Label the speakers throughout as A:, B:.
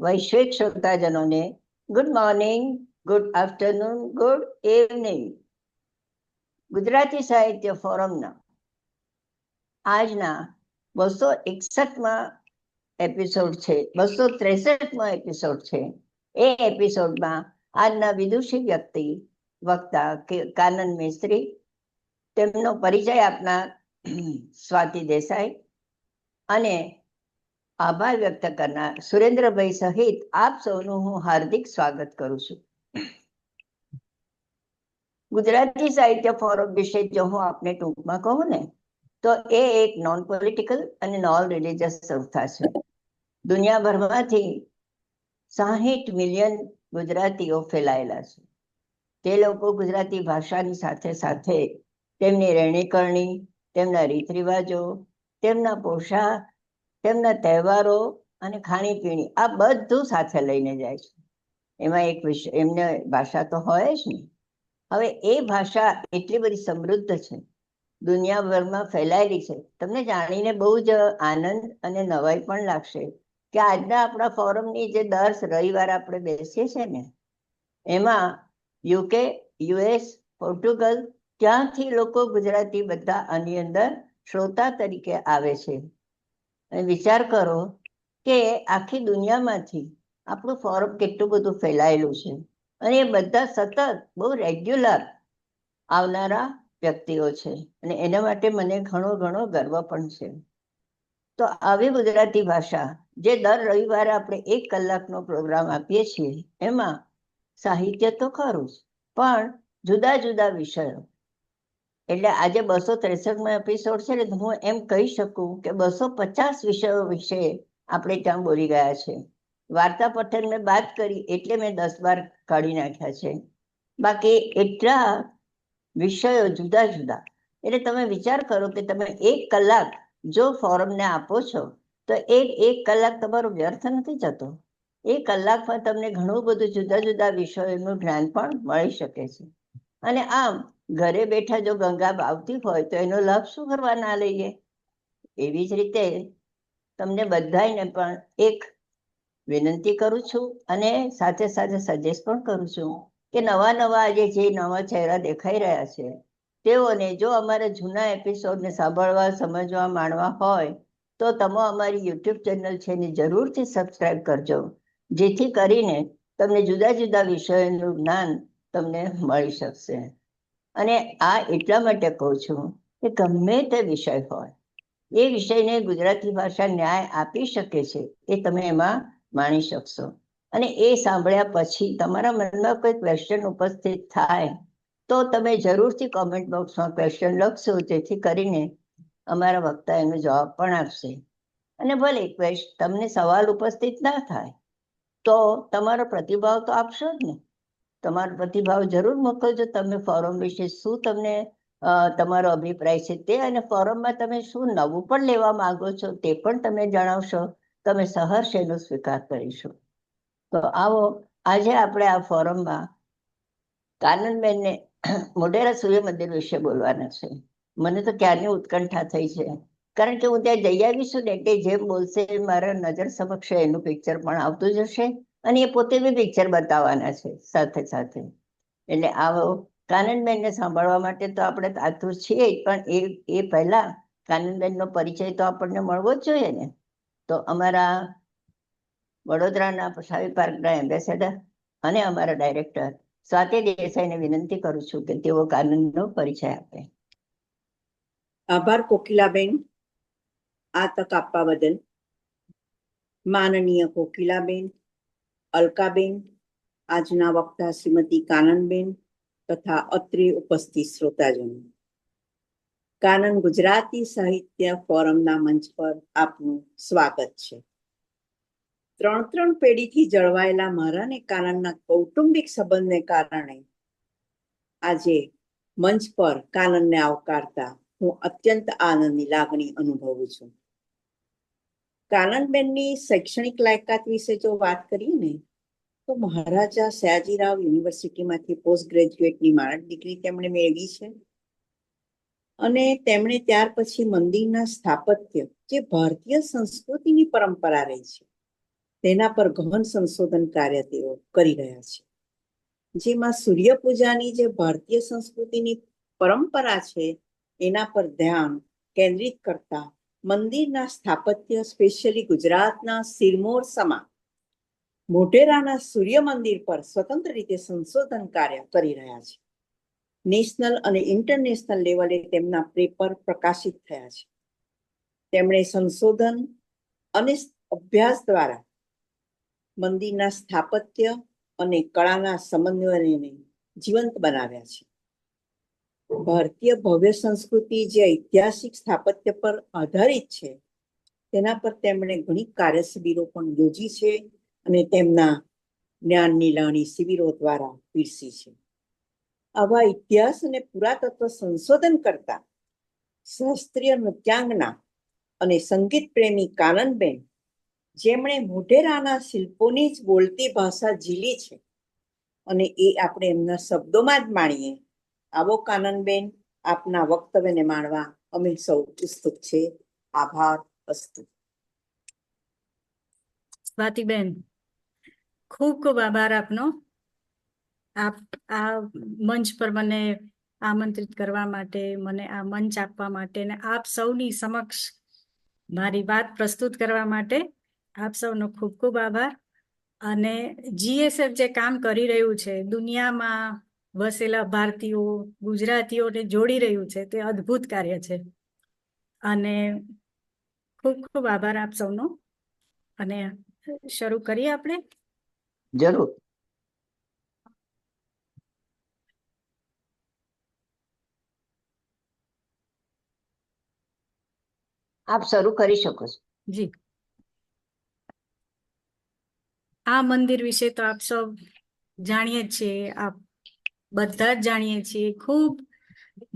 A: વૈશ્વિક શ્રોતાજનોને good morning, good afternoon, good evening. Gujarati સાહિત્ય ફોરમના આજના 261માં એપિસોડ છે, 263માં એપિસોડ છે. એ એપિસોડમાં આજના વિદુષી વ્યક્તિ વક્તા કાનન મિસ્ત્રી, તેમનો પરિચય આપનાર સ્વાતિ દેસાઈ અને આભાર વ્યક્ત કરનાર સુરેન્દ્રભાઈ સહિત આપ સૌનું હું હાર્દિક સ્વાગત કરું છું. ગુજરાતી સાહિત્ય ફોરમ વિશે જો હું આપને ટૂંકમાં કહું ને તો એ એક નોન પોલિટિકલ અને નોન રિલીજિયસ સંસ્થા છે. દુનિયાભરમાંથી 60 મિલિયન ગુજરાતીઓ ફેલાયેલા છે. તે લોકો ગુજરાતી ભાષાની સાથે સાથે તેમની રહેણીકરણી, તેમના રીત રિવાજો, તેમના પોશાક, તેમના તહેવારો અને ખાણીપીણી આ બધું સાથે લઈને જાય છે. એમાં એક વિષય એમને ભાષા તો હોય જ ને. હવે એ ભાષા એટલી બધી સમૃદ્ધ છે, દુનિયાભરમાં ફેલાયેલી છે. તમને જાણીને બહુ જ આનંદ અને નવાઈ પણ લાગશે કે આજના આપણા ફોરમની જે દર રવિવારે આપણે બેસીએ છીએ ને, એમાં યુકે, યુએસ, પોર્ટુગલ, ત્યાંથી લોકો ગુજરાતી બધા આની અંદર શ્રોતા તરીકે આવે છે. અને વિચાર કરો કે આખી દુનિયામાંથી આપણું ફોરમ કેટલું બધું ફેલાયેલું છે અને એ બધા સતત બહુ રેગ્યુલર આવનારા વ્યક્તિઓ છે અને એના માટે મને ઘણો ગર્વ પણ છે. તો આવી ગુજરાતી ભાષા જે દર રવિવારે આપણે 1 કલાકનો પ્રોગ્રામ આપીએ છીએ, એમાં સાહિત્ય તો ખરું જ, પણ જુદા જુદા વિષયો. એટલે આજે 263માં એપિસોડ છે ને, હું એમ કહી શકું કે 250 વિષયો વિશે આપણે ત્યાં બોલી ગયા છે. વાર્તા પઠન મેં બાદ કરી એટલે મેં 10-12 કાઢી નાખ્યા છે. બાકી એટલા વિષયો જુદા જુદા. એટલે તમે વિચાર કરો કે તમે 1 કલાક જો ફોરમને આપો છો તો 1 કલાક તમારો વ્યર્થ નથી જતો. 1 કલાકમાં તમને ઘણું બધું જુદા જુદા વિષયોનું જ્ઞાન પણ મળી શકે છે. અને આમ ઘરે બેઠા જો ગંગા આવતી હોય તો એનો લાભ શું કરવા ના લઈએ. એવી જ રીતે તમને બધાને પણ એક વિનંતી કરું છું અને સાથે સાથે સજેસ્ટ પણ કરું છું કે નવા આજે જે નવા ચહેરા દેખાઈ રહ્યા છે, તેઓને જો અમારા જૂના એપિસોડને સાંભળવા, સમજવા, માણવા હોય તો તમે અમારી યુટ્યુબ ચેનલ છે ને જરૂરથી સબસ્ક્રાઇબ કરજો, જેથી કરીને તમને જુદા જુદા વિષયોનું જ્ઞાન તમને મળી શકશે. અને આ એટલા માટે કહું છું કે ગમે તે વિષય હોય, એ વિષયને ગુજરાતી ભાષા ન્યાય આપી શકે છે એ તમે એમાં માણી શકશો. અને એ સાંભળ્યા પછી તમારા મનમાં કોઈ ક્વેશ્ચન ઉપસ્થિત થાય તો તમે જરૂરથી કોમેન્ટ બોક્સમાં ક્વેશ્ચન લખશો, જેથી કરીને અમારા વક્તા એનો જવાબ પણ આપશે. અને ભલે તમને સવાલ ઉપસ્થિત ના થાય તો તમારો પ્રતિભાવ તો આપશો જ ને. તમારો પ્રતિભાવ જરૂર મોકલજો. તમે ફોરમ વિશે શું તમને તમારો અભિપ્રાય છે તે, અને ફોરમમાં તમે શું નવું પણ લેવા માંગો છો તે પણ તમે જણાવશો. તમે સહર્ષ એનો સ્વીકાર કરીશું. તો આવો આજે આપણે આ ફોરમમાં કાનનબેનને મોઢેરા સૂર્ય મંદિર વિશે બોલવાના છે. મને તો ક્યારની ઉત્કંઠા થઈ છે, કારણ કે હું ત્યાં જઈ આવીશું ને એટલે જેમ બોલશે મારા નજર સમક્ષ એનું પિક્ચર પણ આવતું જશે અને એ પોતે બી પિક્ચર બતાવવાના છે સાથે સાથે. એટલે આવો કાનનબેનને સાંભળવા માટે તો આપણે આતુર છીએ, પણ એ પહેલા કાનનબેનનો પરિચય તો આપણને મળવો જ જોઈએ ને. તો અમારા વડોદરાના પસાવી પાર્કના એમ્બેસેડર અને અમારા ડાયરેક્ટર સ્વાતિ દેસાઈને વિનંતી કરું છું કે તેઓ કાનનનો પરિચય આપે.
B: આભાર કોકિલાબેન, આ તક આપવા બદલ. માનનીય કોકિલાબેન, અલકાબેન, આજના વક્તા શ્રીમતી કાનનબેન તથા અત્રે ઉપસ્થિત શ્રોતાજનો, કાનન ગુજરાતી સાહિત્ય ફોરમના મંચ પર આપનું સ્વાગત છે. 3 પેઢીથી જળવાયેલા મારા ને કાનનના કૌટુંબિક સંબંધને કારણે આજે મંચ પર કાનનને આવકારતા હું અત્યંત આનંદની લાગણી અનુભવું છું. કાનનબેનની શૈક્ષણિક લાયકાત વિશે જો વાત કરીએ ને તો મહારાજા સયાજીરાવ યુનિવર્સિટીમાંથી પોસ્ટ ગ્રેજ્યુએટની માણસ ડિગ્રી તેમણે મેળવી છે અને તેમણે ત્યાર પછી મંદિરના સ્થાપત્ય, જે ભારતીય સંસ્કૃતિની પરંપરા રહી છે, તેના પર ગહન સંશોધન કાર્ય તેઓ કરી રહ્યા છે, જેમાં સૂર્ય પૂજાની જે ભારતીય સંસ્કૃતિની પરંપરા છે એના પર ધ્યાન કેન્દ્રિત કરતા મંદિરના સ્થાપત્ય સ્પેશિયલી ગુજરાતના સિરમોર સમા મોઢેરાના સૂર્ય મંદિર પર સ્વતંત્ર રીતે સંશોધન કાર્ય કરી રહ્યા છે. નેશનલ અને ઇન્ટરનેશનલ લેવલે તેમના પેપર પ્રકાશિત થયા છે. તેમણે સંશોધન અને અભ્યાસ દ્વારા મંદિરના સ્થાપત્ય અને કળાના સમન્વયને જીવંત બનાવ્યા છે. ભારતીય ભવ્ય સંસ્કૃતિ જે ઐતિહાસિક સ્થાપત્ય પર આધારિત છે તેના પર તેમણે ઘણી કાર્યશિબિરો પણ યોજી છે અને તેમના જ્ઞાન નિલાણી શિબિરો દ્વારા પીરસી છે. આવા ઇતિહાસ અને પુરાતત્વ સંશોધન કરતા શાસ્ત્રીય નૃત્યાંગના અને સંગીત પ્રેમી કાનનબેન, જેમણે મોઢેરાના શિલ્પોની જ બોલતી ભાષા ઝીલી છે અને એ આપણે એમના શબ્દોમાં જ માણીએ. આવો કાનનબેન, આપના વક્તવ્યને માણવા અમે સૌ ઉત્સુક છે. આભાર. અસ્તુ.
C: સ્વાતિબેન, ખૂબ ખૂબ આભાર આપનો. આપ આ મંચ પર મને આમંત્રિત કરવા માટે, મને આ મંચ આપવા માટે અને આપ સૌની સમક્ષ મારી વાત પ્રસ્તુત કરવા માટે આપ સૌનો ખૂબ ખૂબ આભાર. અને જીએસએફ જે કામ કરી રહ્યું છે, દુનિયામાં વસેલા ભારતીયો ગુજરાતીઓને જોડી રહ્યું છે, તે અદ્ભુત કાર્ય છે. અને ખૂબ ખૂબ આભાર આપ સૌનો. અને શરૂ કરીએ આપણે.
A: જરૂર. આપ શરૂ કરી શકો છો.
C: જી. આ મંદિર વિશે તો આપ સૌ જાણીએ જ છીએ, આપ બધા જ જાણીએ છીએ. ખૂબ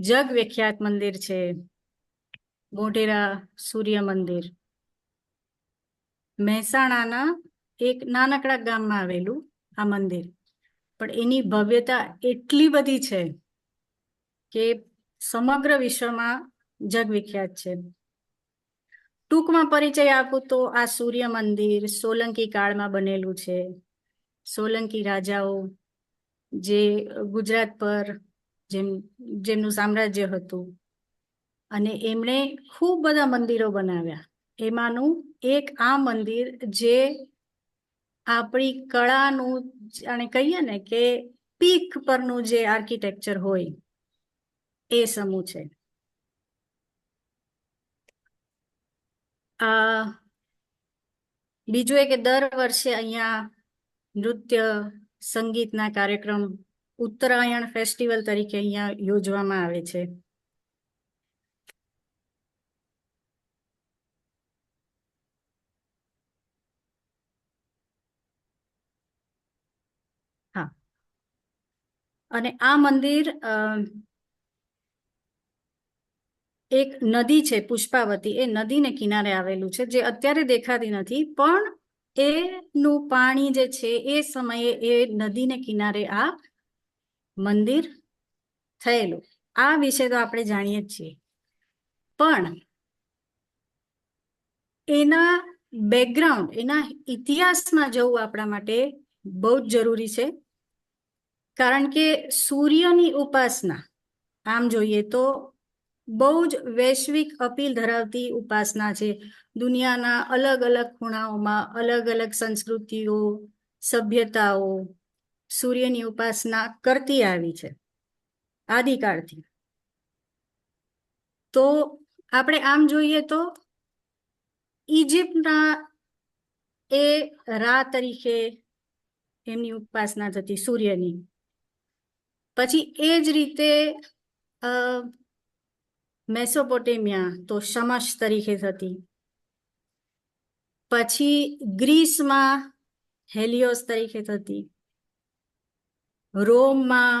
C: જગ વિખ્યાત મંદિર છે મોઢેરા સૂર્ય મંદિર. મહેસાણાના એક નાનકડા ગામમાં આવેલું આ મંદિર, પણ એની ભવ્યતા એટલી બધી છે કે સમગ્ર વિશ્વમાં જગ વિખ્યાત છે. ટૂંકમાં પરિચય આપું તો આ સૂર્ય મંદિર સોલંકી કાળમાં બનેલું છે. સોલંકી રાજાઓ જે ગુજરાત પર જેમનું સામ્રાજ્ય હતું, અને એમણે ખૂબ બધા મંદિરો બનાવ્યા. એમાંનું એક આ મંદિર જે આપણી કળાનું, જાણે કહીએ ને કે પીક પરનું જે આર્કિટેક્ચર હોય એ સમૂહ છે. બીજું એ કે દર વર્ષે અહીંયા નૃત્ય સંગીતના કાર્યક્રમ ઉત્તરાયણ ફેસ્ટિવલ તરીકે અહીંયા યોજવામાં આવે છે. હા, અને આ મંદિર એક નદી છે પુષ્પાવતી, એ નદીને કિનારે આવેલું છે, જે અત્યારે દેખાતી નથી, પણ એનું પાણી જે છે એ સમયે એ નદીને કિનારે આ મંદિર થયેલું. આ વિશે તો આપણે જાણીએ જ છીએ, પણ એના બેકગ્રાઉન્ડ, એના ઇતિહાસમાં જવું આપણા માટે બહુ જ જરૂરી છે. કારણ કે સૂર્યની ઉપાસના આમ જોઈએ તો બહુ જ વૈશ્વિક અપીલ ધરાવતી ઉપાસના છે. દુનિયાના અલગ અલગ ખૂણાઓમાં અલગ અલગ સંસ્કૃતિઓ, સભ્યતાઓ સૂર્યની ઉપાસના કરતી આવી છે આદિકાળથી. તો આપણે આમ જોઈએ તો ઇજિપ્તના એ રા તરીકે એમની ઉપાસના થતી સૂર્યની. પછી એ જ રીતે મેસોપોટેમિયા તો શમશ તરીકે થતી. પછી ગ્રીસમાં હેલિયોસ તરીકે થતી. રોમમાં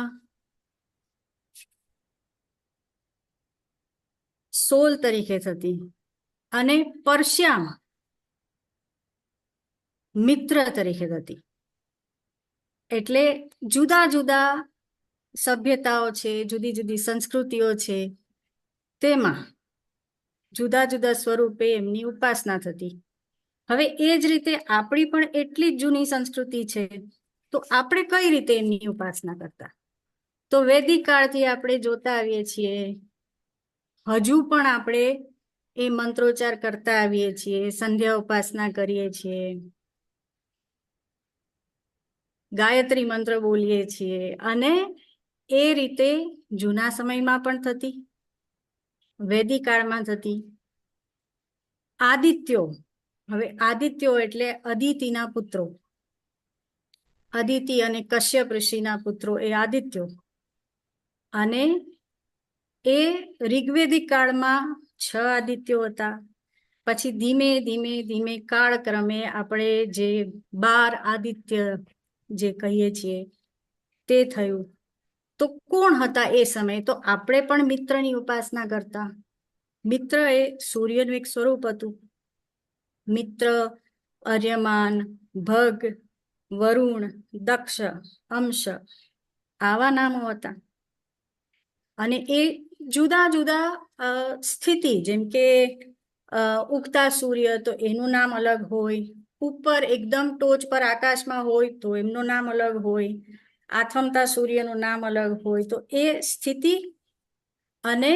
C: સોલ તરીકે થતી. અને પર્શિયામાં મિત્ર તરીકે થતી. એટલે જુદા જુદા સભ્યતાઓ છે, જુદી જુદી સંસ્કૃતિઓ છે, તેમાં જુદા જુદા સ્વરૂપે એમની ઉપાસના થતી. હવે એ જ રીતે આપણી પણ એટલી જ જૂની સંસ્કૃતિ છે, તો આપણે કઈ રીતે એમની ઉપાસના કરતા? તો વૈદિક કાળથી આપણે જોતા આવીએ છીએ, હજુ પણ આપણે એ મંત્રોચ્ચાર કરતા આવીએ છીએ, સંધ્યા ઉપાસના કરીએ છીએ, ગાયત્રી મંત્ર બોલીએ છીએ, અને એ રીતે જૂના સમયમાં પણ થતી, વૈદિક કાળમાં થતી. આદિત્યો, હવે આદિત્યો એટલે અદિતિના પુત્રો, અદિતિ અને કશ્યપ ઋષિના પુત્રો એ આદિત્યો. અને એ ઋગ્વેદિક કાળમાં 6 આદિત્યો હતા. પછી ધીમે ધીમે ધીમે કાળક્રમે આપણે જે 12 આદિત્ય જે કહીએ છીએ તે થયું. તો કોણ હતા એ સમયે? તો આપણે પણ મિત્રની ઉપાસના કરતા. મિત્ર એ સૂર્યનું એક સ્વરૂપ હતું. મિત્ર, અર્યમાન, ભગ, વરુણ, દક્ષ, અંશ, આવા નામો હતા. અને એ જુદા જુદા સ્થિતિ, જેમ કે ઉગતા સૂર્ય તો એનું નામ અલગ હોય, ઉપર એકદમ ટોચ પર આકાશમાં હોય તો એમનું નામ અલગ હોય, આથમતા સૂર્યનું નામ અલગ હોય. તો એ સ્થિતિ અને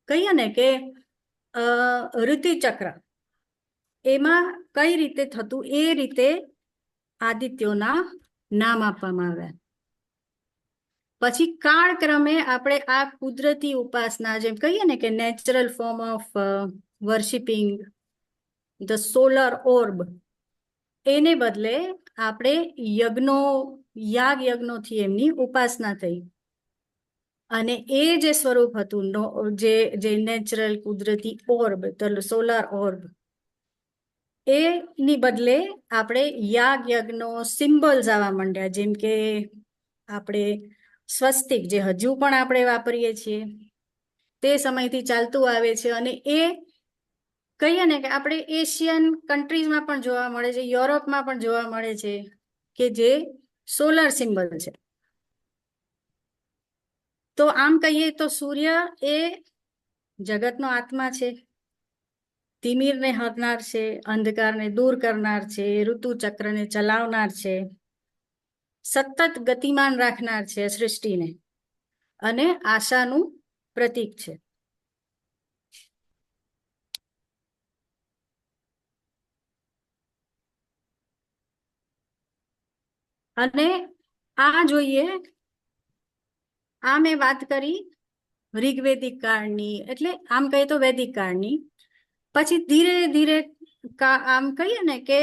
C: કહીએ ને કે ઋતુચક્ર એમાં કઈ રીતે થતું, એ રીતે આદિત્યોના નામ આપવામાં આવ્યા. પછી કાળક્રમે આપણે આ કુદરતી ઉપાસના, જેમ કહીએ ને કે natural form of worshipping the solar orb, એને બદલે આપણે યાગ યજ્ઞોથી એમની ઉપાસના થઈ. અને એ જે સ્વરૂપ હતું, જે નેચરલ કુદરતી ઓર્બ, ધ સોલર ઓર્બ, એની બદલે આપણે યાગ યજ્ઞો સિમ્બલ્સ આવવા માંડ્યા, જેમ કે આપણે સ્વસ્તિક, જે હજુ પણ આપણે વાપરીએ છીએ, તે સમયથી ચાલતું આવે છે. અને એ કહીએ ને કે આપણે એશિયન કન્ટ્રીઝમાં પણ જોવા મળે છે, યુરોપમાં પણ જોવા મળે છે, કે જે સોલર સિમ્બલ છે. તો આમ કહીએ તો સૂર્ય એ જગતનો આત્મા છે, તિમિરને હરનાર છે, અંધકારને દૂર કરનાર છે, ઋતુચક્રને ચલાવનાર છે, સતત ગતિમાન રાખનાર છે સૃષ્ટિને, અને આશાનું પ્રતીક છે. અને આ જોઈએ, આ મેં વાત કરી ઋગ્વેદિક કાળની, એટલે આમ કહીએ તો વૈદિક કાળની. પછી ધીરે ધીરે આમ કહીએ ને કે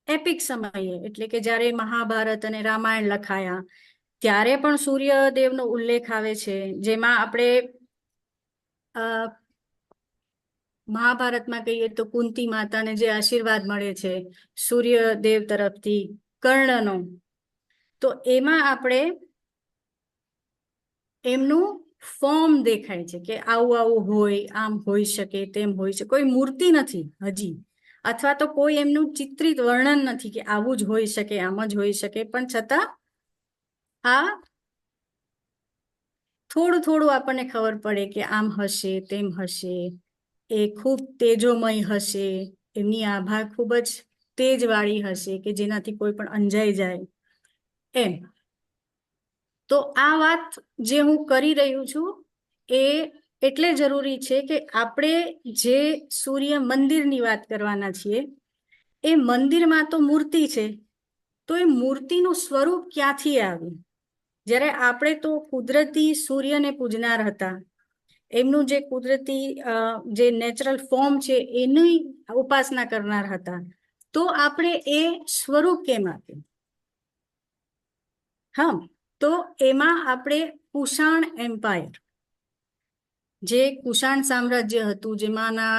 C: એપિક સમયે, એટલે કે જ્યારે મહાભારત અને રામાયણ લખાયા, ત્યારે પણ સૂર્યદેવનો ઉલ્લેખ આવે છે, જેમાં આપણે મહાભારતમાં કહીએ તો કુંતી માતાને જે આશીર્વાદ મળે છે સૂર્યદેવ તરફથી કર્ણનો, તો એમાં આપણે એમનું ફોર્મ દેખાય છે કે આવું આવું હોય, આમ હોઈ શકે, તેમ હોઈ શકે. કોઈ મૂર્તિ નથી હજી, અથવા તો કોઈ એમનું ચિત્રિત વર્ણન નથી કે આવું જ હોઈ શકે, આમ જ હોઈ શકે, પણ છતાં આ થોડું થોડું આપણને ખબર પડે કે આમ હશે, તેમ હશે, એ ખૂબ તેજોમય હશે, એમની આભા ખૂબ જ તેજવાળી હશે કે જેનાથી કોઈ પણ અંજાઈ જાય એમ. તો આ વાત જે હું કરી રહ્યું છું એ એટલે જરૂરી છે કે આપણે જે સૂર્ય મંદિરની વાત કરવાના છીએ, એ મંદિરમાં તો મૂર્તિ છે, તો એ મૂર્તિનું સ્વરૂપ ક્યાંથી આવ્યું? જ્યારે આપણે તો કુદરતી સૂર્યને પૂજનાર હતા, એમનું જે કુદરતી જે નેચરલ ફોર્મ છે એની ઉપાસના કરનાર હતા, તો આપણે એ સ્વરૂપ કેમ આપ્યું? હા, તો એમાં આપણે કુષાણ એમ્પાયર, જે કુષાણ સામ્રાજ્ય હતું, જેમાંના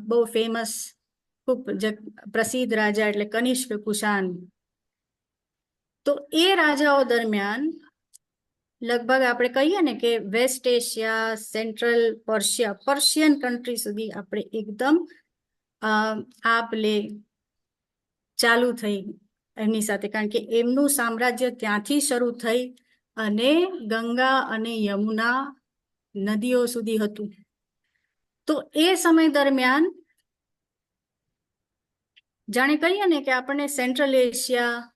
C: બહુ ફેમસ, ખૂબ પ્રસિદ્ધ રાજા એટલે કનિષ્ક કુષાણ, તો એ રાજાઓ દરમિયાન લગભગ આપણે કહીએ ને કે West Asia, central Persian country સુધી આપણે એકદમ આપ લે ચાલુ થઈ એમની સાથે, કારણ કે એમનું સામ્રાજ્ય ત્યાંથી શરૂ થઈ અને ગંગા અને યમુના નદીઓ સુધી હતું. તો એ સમય દરમિયાન જાણે કહીએ ને કે આપણને સેન્ટ્રલ એશિયા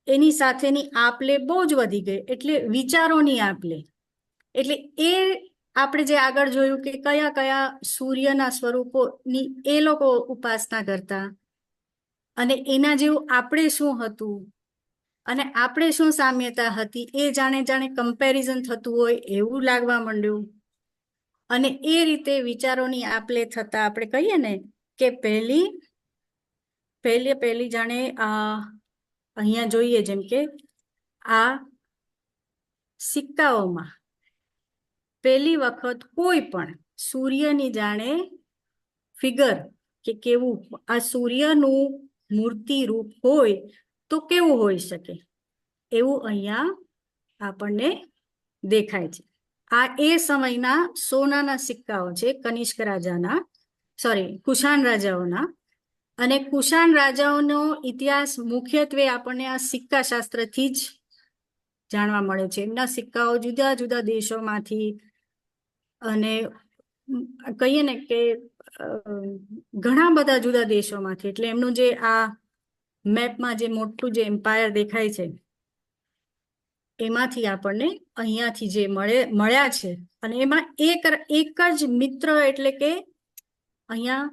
C: એની સાથેની આપ-લે બહુ જ વધી ગઈ, એટલે વિચારોની આપ-લે. એટલે એ આપણે જે આગળ જોયું કે કયા કયા સૂર્યના સ્વરૂપોની એ લોકો ઉપાસના કરતા, અને એના જેવું આપણે શું હતું અને આપણે શું સામ્યતા હતી એ જાણે જાણે કમ્પેરિઝન થતું હોય એવું લાગવા માંડ્યું. અને એ રીતે વિચારોની આપ-લે થતા આપણે કહીએ ને કે પહેલી જાણે અહીંયા જોઈએ જેમ કે આ સિક્કાઓમાં પહેલી વખત કોઈ પણ સૂર્યની જાણે ફિગર કે કેવું આ સૂર્યનું મૂર્તિ રૂપ હોય તો કેવું હોઈ શકે એવું અહીંયા આપણને દેખાય છે. આ એ સમયના સોનાના સિક્કાઓ છે કનિષ્ક રાજાના, કુષાણ રાજાઓના. અને કુષાણ રાજાઓનો ઇતિહાસ મુખ્યત્વે આપણને આ સિક્કા શાસ્ત્રથી જ જાણવા મળે છે. એમના સિક્કાઓ જુદા જુદા દેશોમાંથી અને કહીએ ને કે ઘણા બધા જુદા દેશોમાંથી, એટલે એમનું જે આ મેપમાં જે મોટું જે એમ્પાયર દેખાય છે એમાંથી આપણને અહીંયાથી જે મળ્યા છે. અને એમાં એક જ મિત્ર, એટલે કે અહીંયા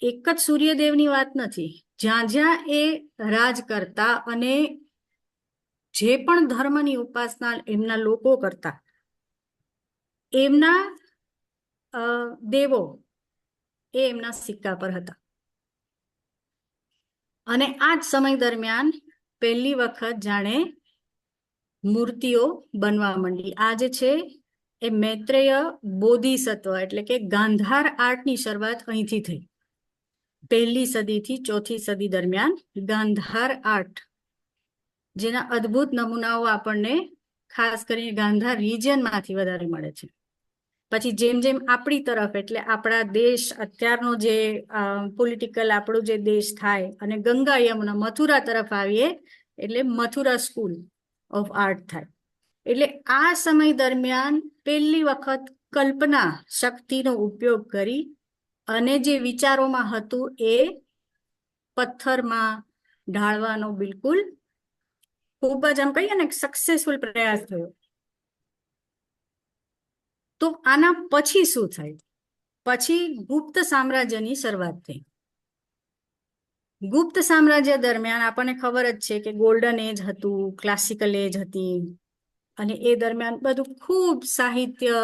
C: એક જ સૂર્યદેવની વાત નથી. જ્યાં જ્યાં એ રાજ કરતા અને જે પણ ધર્મની ઉપાસના એમના લોકો કરતા, એમના દેવો એ એમના સિક્કા પર હતા. અને આ જ સમય દરમિયાન પહેલી વખત જાણે મૂર્તિઓ બનવા માંડી. આ જે છે એ મૈત્રેય બોધિસત્વ એટલે કે ગાંધાર આર્ટની શરૂઆત અહીંથી થઈ. 1લી સદીથી 4થી સદી દરમિયાન ગાંધાર આર્ટ, જેના અદ્ભુત નમૂનાઓ આપણને ખાસ કરીને ગાંધાર રિજિયનમાંથી વધારે મળે છે. પછી જેમ જેમ આપણી તરફ, એટલે આપણા દેશ અત્યારનો જે પોલિટિકલ આપણો જે દેશ થાય અને ગંગા યમુના મથુરા તરફ આવીએ એટલે મથુરા સ્કૂલ ઓફ આર્ટ થાય. એટલે આ સમય દરમિયાન પહેલી વખત કલ્પના શક્તિનો ઉપયોગ કરી અને જે વિચારોમાં હતું એ પથ્થરમાં ઢાળવાનો બિલકુલ ખૂબ જ આમ કહીએ ને સક્સેસફુલ પ્રયાસ થયો. તો આના પછી શું થાય? પછી ગુપ્ત સામ્રાજ્યની શરૂઆત થઈ. ગુપ્ત સામ્રાજ્ય દરમિયાન આપણને ખબર જ છે કે ગોલ્ડન એજ હતું, ક્લાસિકલ એજ હતી, અને એ દરમિયાન બધું ખૂબ સાહિત્ય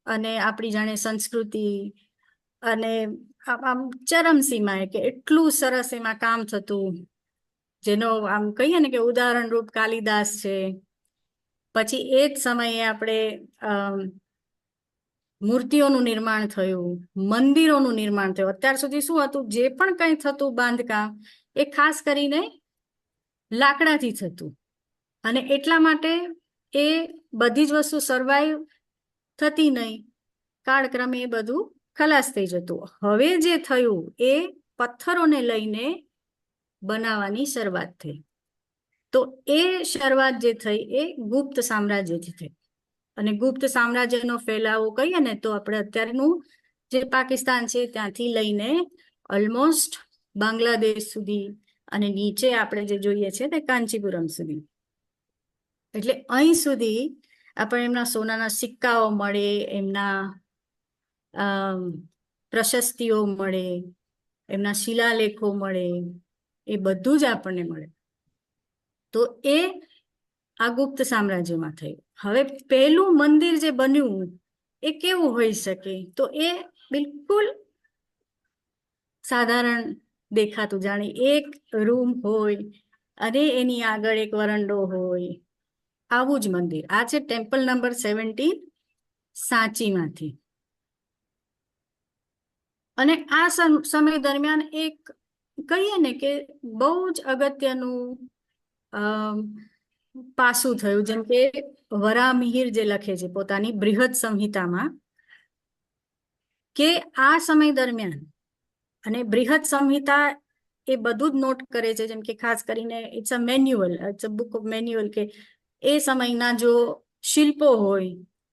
C: અને આપણી જાણે સંસ્કૃતિ અને આમ ચરમસીમાએ કે એટલું સરસ એમાં કામ થતું, જેનો આમ કહીએ ને કે ઉદાહરણ રૂપ કાલિદાસ છે. પછી એ જ સમયે આપણે મૂર્તિઓનું નિર્માણ થયું, મંદિરોનું નિર્માણ થયું. અત્યાર સુધી શું હતું, જે પણ કંઈ થતું બાંધકામ એ ખાસ કરીને લાકડાથી થતું, અને એટલા માટે એ બધી જ વસ્તુ સર્વાઈવ થતી નહીં, કાળક્રમે એ બધું ખલાસ થઈ જતું. હવે જે થયું એ પથ્થરોને લઈને બનાવવાની શરૂઆત થઈ. તો એ શરૂઆત જે થઈ એ ગુપ્ત સામ્રાજ્યથી થઈ. અને ગુપ્ત સામ્રાજ્યનો ફેલાવો કહીએ ને તો આપણે અત્યારનું જે પાકિસ્તાન છે ત્યાંથી લઈને ઓલમોસ્ટ બાંગ્લાદેશ સુધી, અને નીચે આપણે જે જોઈએ છે તે કાંચીપુરમ સુધી. એટલે અહીં સુધી આપણે એમના સોનાના સિક્કાઓ મળે, એમના પ્રશસ્તિઓ મળે, એમના શિલાલેખો મળે, એ બધું જ આપણને મળે. તો એ આ ગુપ્ત સામ્રાજ્યમાં થયું. હવે પહેલું મંદિર જે બન્યું એ કેવું હોઈ શકે? તો એ બિલકુલ સાધારણ દેખાતું, જાણે એક રૂમ હોય અને એની આગળ એક વરંડો હોય, આવું જ મંદિર. આ છે ટેમ્પલ નંબર 17 સાંચીમાંથી. અને આ સમય દરમિયાન એક કહીએ ને કે બહુ જ અગત્યનું પાસું થયું, જેમ કે વરામિહિર જે લખે છે પોતાની બૃહદ સંહિતામાં કે આ સમય દરમિયાન, અને બૃહદ સંહિતા એ બધું જ નોટ કરે છે, જેમ કે ખાસ કરીને it's a manual, it's a book of manual, કે એ સમયના જો શિલ્પો હોય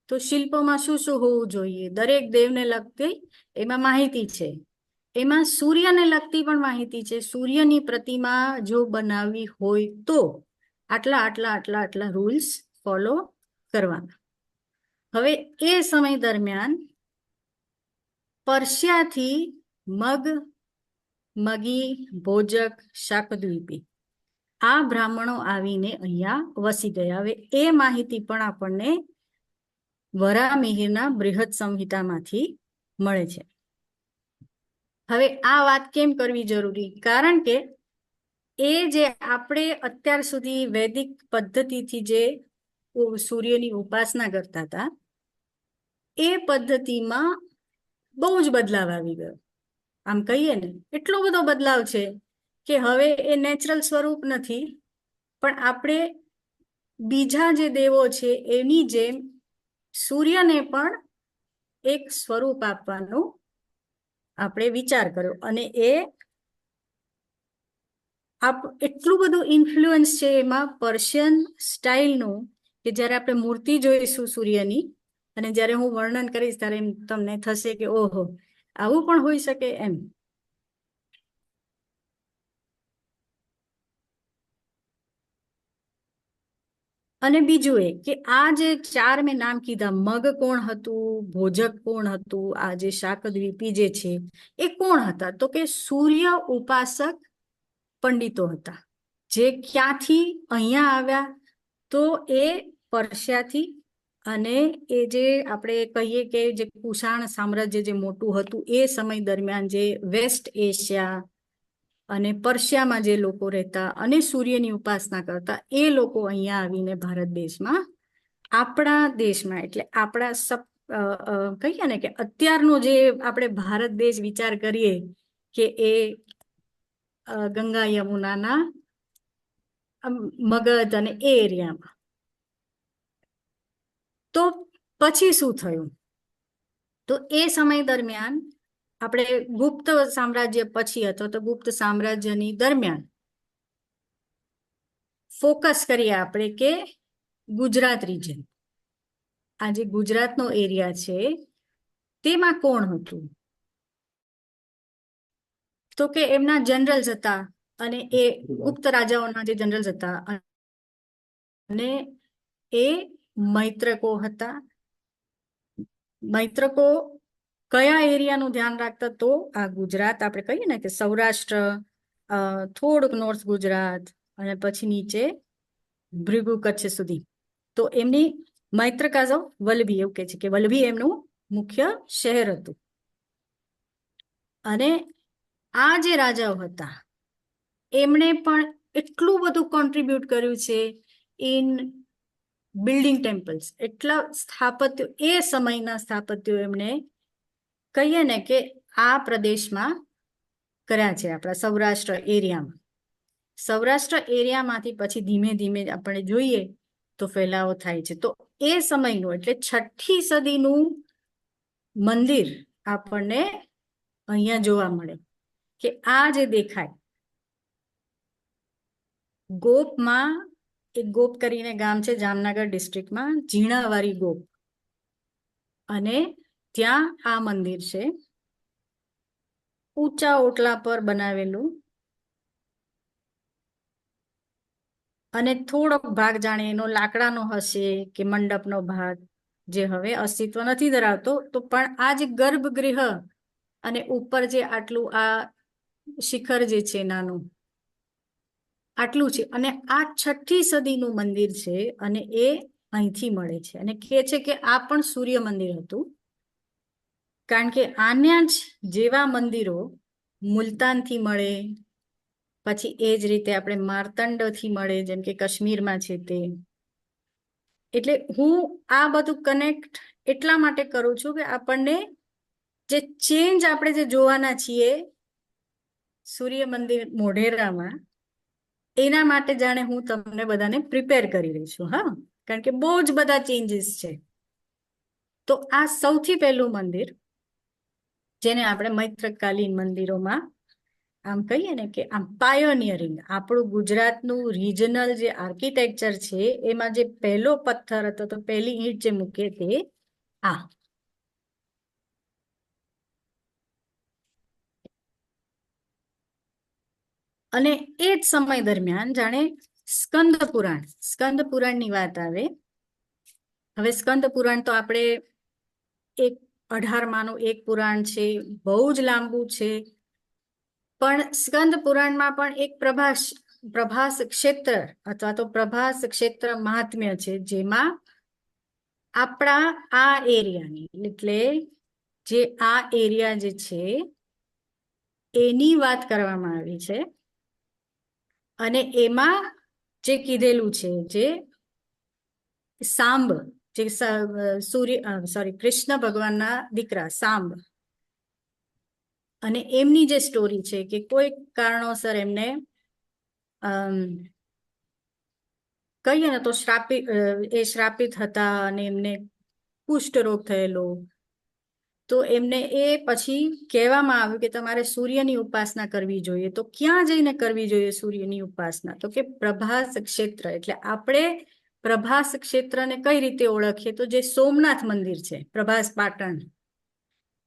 C: તો શિલ્પોમાં શું શું હોવું જોઈએ, દરેક દેવને લગતી એમાં માહિતી છે. એમાં સૂર્યને લગતી પણ માહિતી છે. સૂર્યની પ્રતિમા જો બનાવવી હોય તો આટલા આટલા આટલા આટલા રૂલ્સ ફોલો કરવાના. હવે એ સમય દરમિયાન પર્શિયાથી મગ, મગી, ભોજક, શાકદ્વીપી આ બ્રાહ્મણો આવીને અહીંયા વસી ગયા. હવે એ માહિતી પણ આપણને વરાહમિહિરના બૃહદ સંહિતામાંથી મળે છે. હવે આ વાત કેમ કરવી જરૂરી? કારણ કે એ જે આપણે અત્યાર સુધી વૈદિક પદ્ધતિથી જે સૂર્યની ઉપાસના કરતા હતા એ પદ્ધતિમાં બહુ જ બદલાવ આવી ગયો. આમ કહીએ ને એટલો બધો બદલાવ છે કે હવે એ નેચરલ સ્વરૂપ નથી, પણ આપણે બીજા જે દેવો છે એની જેમ સૂર્યને પણ એક સ્વરૂપ આપવાનો આપણે વિચાર કર્યો. અને એ એટલું બધું ઇન્ફ્લુઅન્સ છે એમાં પર્શિયન સ્ટાઇલનું કે જ્યારે આપણે મૂર્તિ જોઈશું સૂર્યની અને જ્યારે હું વર્ણન કરીશ ત્યારે એમ તમને થશે કે ઓહો આવું પણ હોઈ શકે એમ. અને બીજું એ કે આ જે ચાર મેં નામ કીધા, મગ કોણ હતું, ભોજક કોણ હતું, આ જે શાકદ્વીપી જે છે એ કોણ હતા? તો કે સૂર્ય ઉપાસક પંડિતો હતા જે ક્યાંથી અહીંયા આવ્યા? તો એ પર્શિયાથી. અને એ જે આપણે કહીએ કે જે કુષાણ સામ્રાજ્ય જે મોટું હતું એ સમય દરમિયાન જે વેસ્ટ એશિયા અને પર્શિયામાં જે લોકો રહેતા અને સૂર્યની ઉપાસના કરતા એ લોકો અહીંયા આવીને ભારત દેશમાં, આપણા દેશમાં એટલે આપણા કહીએ ને કે અત્યારનો જે આપણે ભારત દેશ વિચાર કરીએ કે એ ગંગા યમુનાના મગધ અને એ એરિયામાં. તો પછી શું થયું? તો એ સમય દરમિયાન આપણે ગુપ્ત સામ્રાજ્ય પછી અથવા તો ગુપ્ત સામ્રાજ્યની દરમિયાન ફોકસ કરીએ આપણે કે ગુજરાત રિજન, આ જે ગુજરાતનો એરિયા છે તેમાં કોણ હતું? તો કે એમના જનરલ્સ હતા અને એ ગુપ્ત રાજાઓના જે જનરલ્સ હતા અને એ મૈત્રકો હતા. મૈત્રકો કયા એરિયાનું ધ્યાન રાખતા? તો આ ગુજરાત આપણે કહીએ ને કે સૌરાષ્ટ્ર, થોડુંક નોર્થ ગુજરાત અને પછી નીચે ભૃગુ કચ્છ સુધી. તો એમની મૈત્રકાઝો વલ્લભી એવું કે છે કે વલ્લભી એમનું મુખ્ય શહેર હતું. અને આ જે રાજાઓ હતા એમણે પણ એટલું બધું કોન્ટ્રીબ્યુટ કર્યું છે ઇન બિલ્ડિંગ ટેમ્પલ્સ. એટલા સ્થાપત્યો, એ સમયના સ્થાપત્યો એમણે કહીએ ને કે આ પ્રદેશમાં કર્યા છે, આપણા સૌરાષ્ટ્ર એરિયામાં. સૌરાષ્ટ્ર એરિયામાંથી પછી ધીમે ધીમે આપણે જોઈએ તો ફેલાવો થાય છે. તો એ સમયનું એટલે 6ઠી સદીનું મંદિર આપણને અહીંયા જોવા મળે કે આ જે દેખાય ગોપમાં, એક ગોપ કરીને ગામ છે જામનગર ડિસ્ટ્રિક્ટમાં, ઝીણાવારી ગોપ, અને ત્યાં આ મંદિર છે ઊંચા ઓટલા પર બનાવેલું. અને થોડોક ભાગ જાણે એનો લાકડાનો હશે કે મંડપનો ભાગ જે હવે અસ્તિત્વ નથી ધરાવતો. તો પણ આ જે ગર્ભગૃહ અને ઉપર જે આટલું આ શિખર જે છે નાનું આટલું છે, અને આ 6ઠી સદીનું મંદિર છે અને એ અહીંથી મળે છે. અને કહે છે કે આ પણ સૂર્ય મંદિર હતું, કારણ કે આના જ જેવા મંદિરો મુલતાનથી મળે, પછી એ જ રીતે આપણે માર્તંડથી મળે જેમ કે કાશ્મીરમાં છે તે. એટલે હું આ બધું કનેક્ટ એટલા માટે કરું છું કે આપણને જે ચેન્જ આપણે જે જોવાના છીએ સૂર્ય મંદિર મોઢેરામાં, એના માટે જાણે હું તમને બધાને પ્રિપેર કરી રહી છું. હા, કારણ કે બહુ જ બધા ચેન્જીસ છે. તો આ સૌથી પહેલું મંદિર જેને આપણે મૈત્રકાલીન મંદિરોમાં આમ કહીએ ને કે આમ પાયોનિયરિંગ, આપણું ગુજરાતનું રિજનલ જે આર્કિટેક્ચર છે એમાં જે પહેલો પથ્થર હતો, તો પહેલી ઈંટ જે મૂકે તે આ. અને એ જ સમય દરમિયાન જાણે સ્કંદ પુરાણની વાત આવે. હવે સ્કંદ પુરાણ તો આપણે એક 18માનું એક પુરાણ છે, બહુ જ લાંબુ છે. પણ સ્કંદ પુરાણમાં પણ એક પ્રભાસ ક્ષેત્ર અથવા તો પ્રભાસ ક્ષેત્ર મહાત્મ્ય છે, જેમાં આપણા આ એરિયાની એટલે જે આ એરિયા જે છે એની વાત કરવામાં આવી છે. અને એમાં જે કીધેલું છે, જે સાંબ, જે કૃષ્ણ ભગવાનના દીકરા સાંબ, અને એમની જે સ્ટોરી છે કે કોઈ કારણોસર એમને કહીએ ને તો શ્રાપિત હતા અને એમને કુષ્ઠરોગ થયેલો. તો એમને એ પછી કહેવામાં આવ્યું કે તમારે સૂર્યની ઉપાસના કરવી જોઈએ. તો ક્યાં જઈને કરવી જોઈએ સૂર્યની ઉપાસના? તો કે પ્રભાસ ક્ષેત્ર. એટલે આપણે પ્રભાસ ક્ષેત્રને કઈ રીતે ઓળખીએ? તો જે સોમનાથ મંદિર છે, પ્રભાસ પાટણ,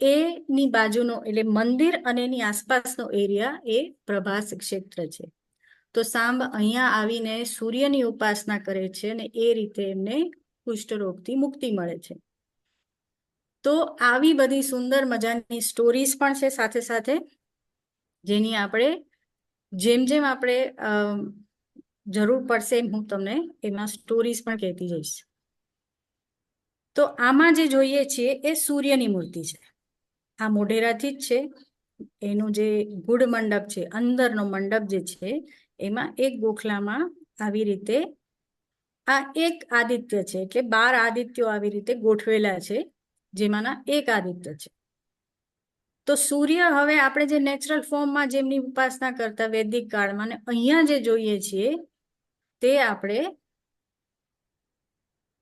C: એની બાજુનો એટલે મંદિર અને એની આસપાસનો એરિયા એ પ્રભાસ ક્ષેત્ર છે. તો સાંબ અહીંયા આવીને સૂર્યની ઉપાસના કરે છે અને એ રીતે એમને કુષ્ઠરોગથી મુક્તિ મળે છે. તો આવી બધી સુંદર મજાની સ્ટોરીઝ પણ છે સાથે સાથે, જેની આપણે જેમ જેમ આપણે જરૂર પડશે એમ હું તમને એમાં સ્ટોરીઝ પણ કહેતી જઈશ. તો આમાં જે જોઈએ છીએ એ સૂર્યની મૂર્તિ છે. આ મોઢેરાથી જ છે. એનું જે ગુડ મંડપ છે, અંદરનો મંડપ જે છે, એમાં એક ગોખલામાં આવી રીતે આ એક આદિત્ય છે. એટલે 12 આદિત્યો આવી રીતે ગોઠવેલા છે, જેમાંના એક આદિત્ય છે. તો સૂર્ય હવે આપણે જે નેચરલ ફોર્મમાં જેમની ઉપાસના કરતા વૈદિક કાળમાં, ને અહીંયા જે જોઈએ છીએ તે આપણે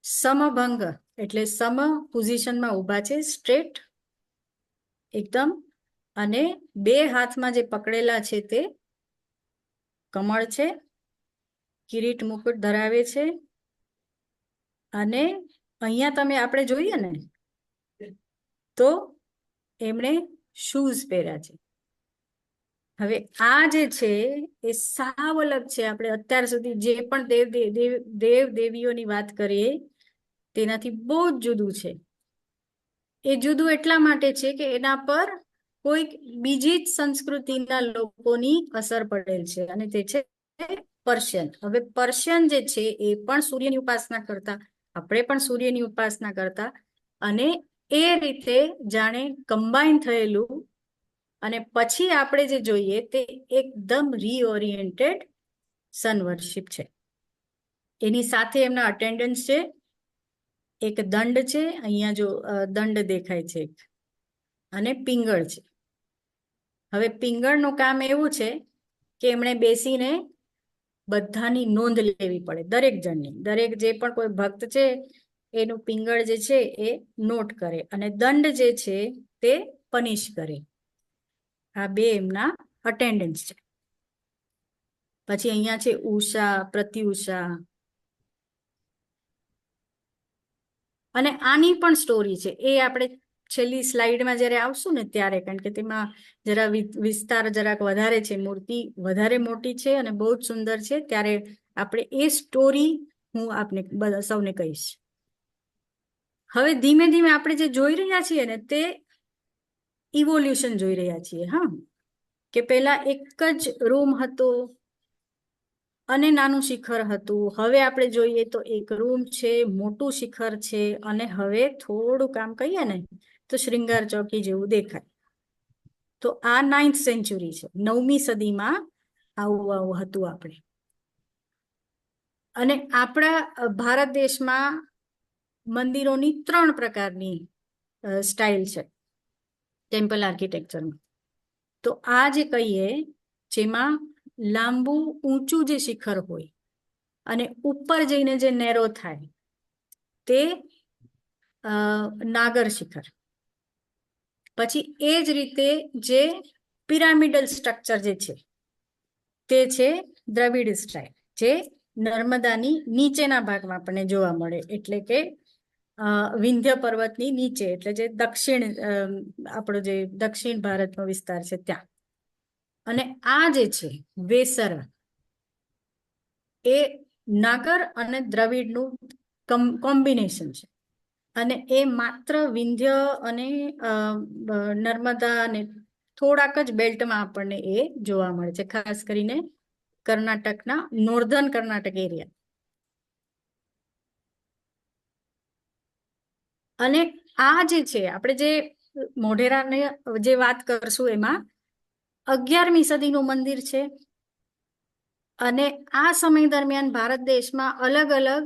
C: સમભંગ એટલે સમ પોઝિશનમાં ઊભા છે, સ્ટ્રેટ એકદમ. અને બે હાથમાં જે પકડેલા છે તે કમળ છે, કિરીટ મુકુટ ધરાવે છે. અને અહીંયા તમે આપણે જોઈએ ને તો એમણે શૂઝ પહેર્યા છે. હવે આ જે છે એ સાવ અલગ છે. આપણે અત્યાર સુધી જે પણ દેવ દેવીઓની વાત કરીએ તેનાથી બહુ જ જુદું છે. એ જુદું એટલા માટે છે કે એના પર કોઈક બીજી જ સંસ્કૃતિના લોકોની અસર પડેલ છે, અને તે છે પર્શિયન. હવે પર્શિયન જે છે એ પણ સૂર્યની ઉપાસના કરતા, આપણે પણ સૂર્યની ઉપાસના કરતા, અને એ રીતે જાણે કમ્બાઈન થયેલું. અને પછી આપણે જે જોઈએ તે એકદમ રીઓરિએન્ટેડ સન વર્શિપ છે. એની સાથે એમના અટેન્ડન્સ છે, એક દંડ છે, અહીંયા જો દંડ દેખાય છે, અને પિંગળ છે. હવે પિંગળનું કામ એવું છે કે એમણે બેસીને બધાની નોંધ લેવી પડે, દરેક જણની. દરેક જે પણ કોઈ ભક્ત છે એનું પિંગળ જે છે એ નોટ કરે, અને દંડ જે છે તે પનિશ કરે. આ બે એમના અટેન્ડન્સ છે. પછી અહીંયા છે ઉષા, પ્રત્યુષા. અને આની પણ સ્ટોરી છે, એ આપણે છેલ્લી સ્લાઇડમાં જ્યારે આવશું ને ત્યારે, કારણ કે તેમાં જરા વિસ્તાર જરાક વધારે છે, મૂર્તિ વધારે મોટી છે અને બહુ જ સુંદર છે. ત્યારે આપણે એ સ્ટોરી હું આપને સૌને કહીશ. હવે ધીમે ધીમે આપણે જે જોઈ રહ્યા છીએ ને તે ઇવોલ્યુશન જોઈ રહ્યા છીએ. હા, કે પેલા એક જ રૂમ હતો અને નાનું શિખર હતું. હવે આપણે જોઈએ તો એક રૂમ છે, મોટું શિખર છે, અને હવે થોડું કામ કહીએ ને તો શ્રૃંગાર ચોકી જેવું દેખાય. તો આ 9th સેન્ચુરી છે, 9મી સદીમાં આવું હતું આપણે. અને આપણા ભારત દેશમાં મંદિરોની 3 પ્રકારની સ્ટાઇલ છે ટેમ્પલ આર્કિટેક્ચરમાં. તો આ જે કહીએ જેમાં લાંબુ ઊંચું જે શિખર હોય અને ઉપર જઈને જે નેરો થાય તે નાગર શિખર. પછી એ જ રીતે જે પિરામિડલ સ્ટ્રક્ચર જે છે તે છે દ્રવિડ સ્ટાઇલ, જે નર્મદાની નીચેના ભાગમાં આપણને જોવા મળે. એટલે કે વિંધ્ય પર્વતની નીચે, એટલે જે દક્ષિણ આપણો જે દક્ષિણ ભારતનો વિસ્તાર છે ત્યાં. અને આ જે છે વેસરા, એ નાગર અને દ્રવિડનું કોમ્બિનેશન છે. અને એ માત્ર વિંધ્ય અને નર્મદા અને થોડાક જ બેલ્ટમાં આપણને એ જોવા મળે છે, ખાસ કરીને કર્ણાટકના નોર્ધન કર્ણાટક એરિયા. અને આ જે છે આપણે જે મોઢેરાને જે વાત કરશું એમાં 11મી સદીનું મંદિર છે. અને આ સમય દરમિયાન ભારત દેશમાં અલગ અલગ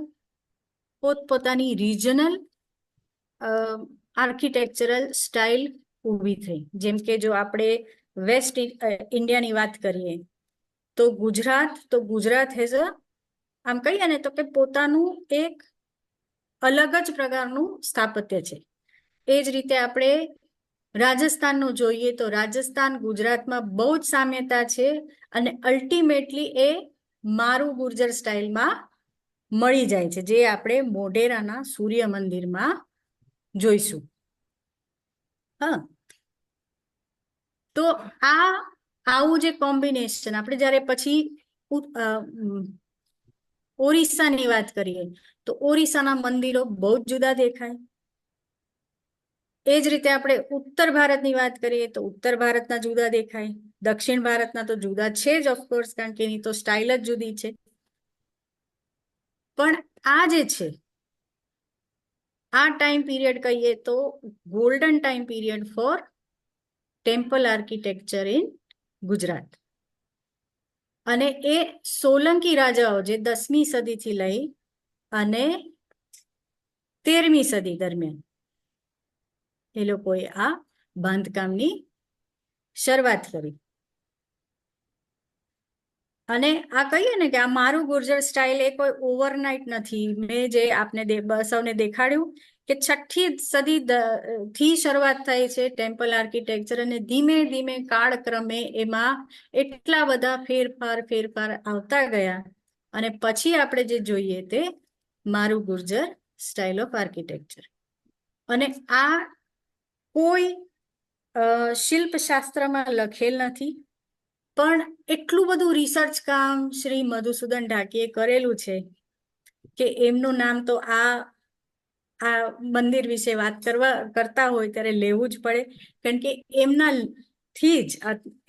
C: પોતપોતાની રિજનલ આર્કિટેક્ચરલ સ્ટાઇલ ઊભી થઈ. જેમ કે જો આપણે વેસ્ટ ઇન્ડિયાની વાત કરીએ તો ગુજરાત હેઝ આમ કહીએ ને તો કે પોતાનું એક અલગ જ પ્રકારનું સ્થાપત્ય છે. એ જ રીતે આપણે રાજસ્થાનનું જોઈએ તો રાજસ્થાન ગુજરાતમાં બહુ જ સામ્યતા છે, અને અલ્ટિમેટલી એ મારું ગુર્જર સ્ટાઇલમાં મળી જાય છે, જે આપણે મોઢેરાના સૂર્ય મંદિરમાં જોઈશું. હા, તો આવું જે કોમ્બિનેશન આપણે જ્યારે પછી ઓરિસ્સાની વાત કરીએ તો ઓરિસ્સાના મંદિરો બહુ જ જુદા દેખાય. એ જ રીતે આપણે ઉત્તર ભારતની વાત કરીએ તો ઉત્તર ભારતના જુદા દેખાય, દક્ષિણ ભારતના તો જુદા છે જ ઓફકોર્સ, કારણ કે એની તો સ્ટાઇલ જ જુદી છે. પણ આ જે છે આ ટાઈમ પીરિયડ કહીએ તો golden time period for temple architecture in Gujarat. અને એ સોલંકી રાજાઓ જે 10મી સદીથી લઈ અને 13મી સદી દરમિયાન એ લોકોએ આ બાંધકામની શરૂઆત કરી. અને આ કહીએ ને કે આ મારું ગુર્જર સ્ટાઇલ એ કોઈ ઓવરનાઇટ નથી. મેં જે આપને સૌને દેખાડ્યું કે 6ઠી સદી થી શરૂઆત થઈ છે ટેમ્પલ આર્કિટેક્ચર, અને ધીમે ધીમે કાળક્રમે એમાં એટલા બધા ફેરફાર આવતા ગયા, અને પછી આપણે જે જોઈએ તે મારું ગુર્જર સ્ટાઇલ ઓફ આર્કિટેક્ચર. અને આ કોઈ શિલ્પશાસ્ત્રમાં લખેલ નથી, પણ એટલું બધું રિસર્ચ કામ શ્રી મધુસૂદન ઢાકીએ કરેલું છે કે એમનું નામ તો આ મંદિર વિશે વાત કરતા હોય ત્યારે લેવું જ પડે, કારણ કે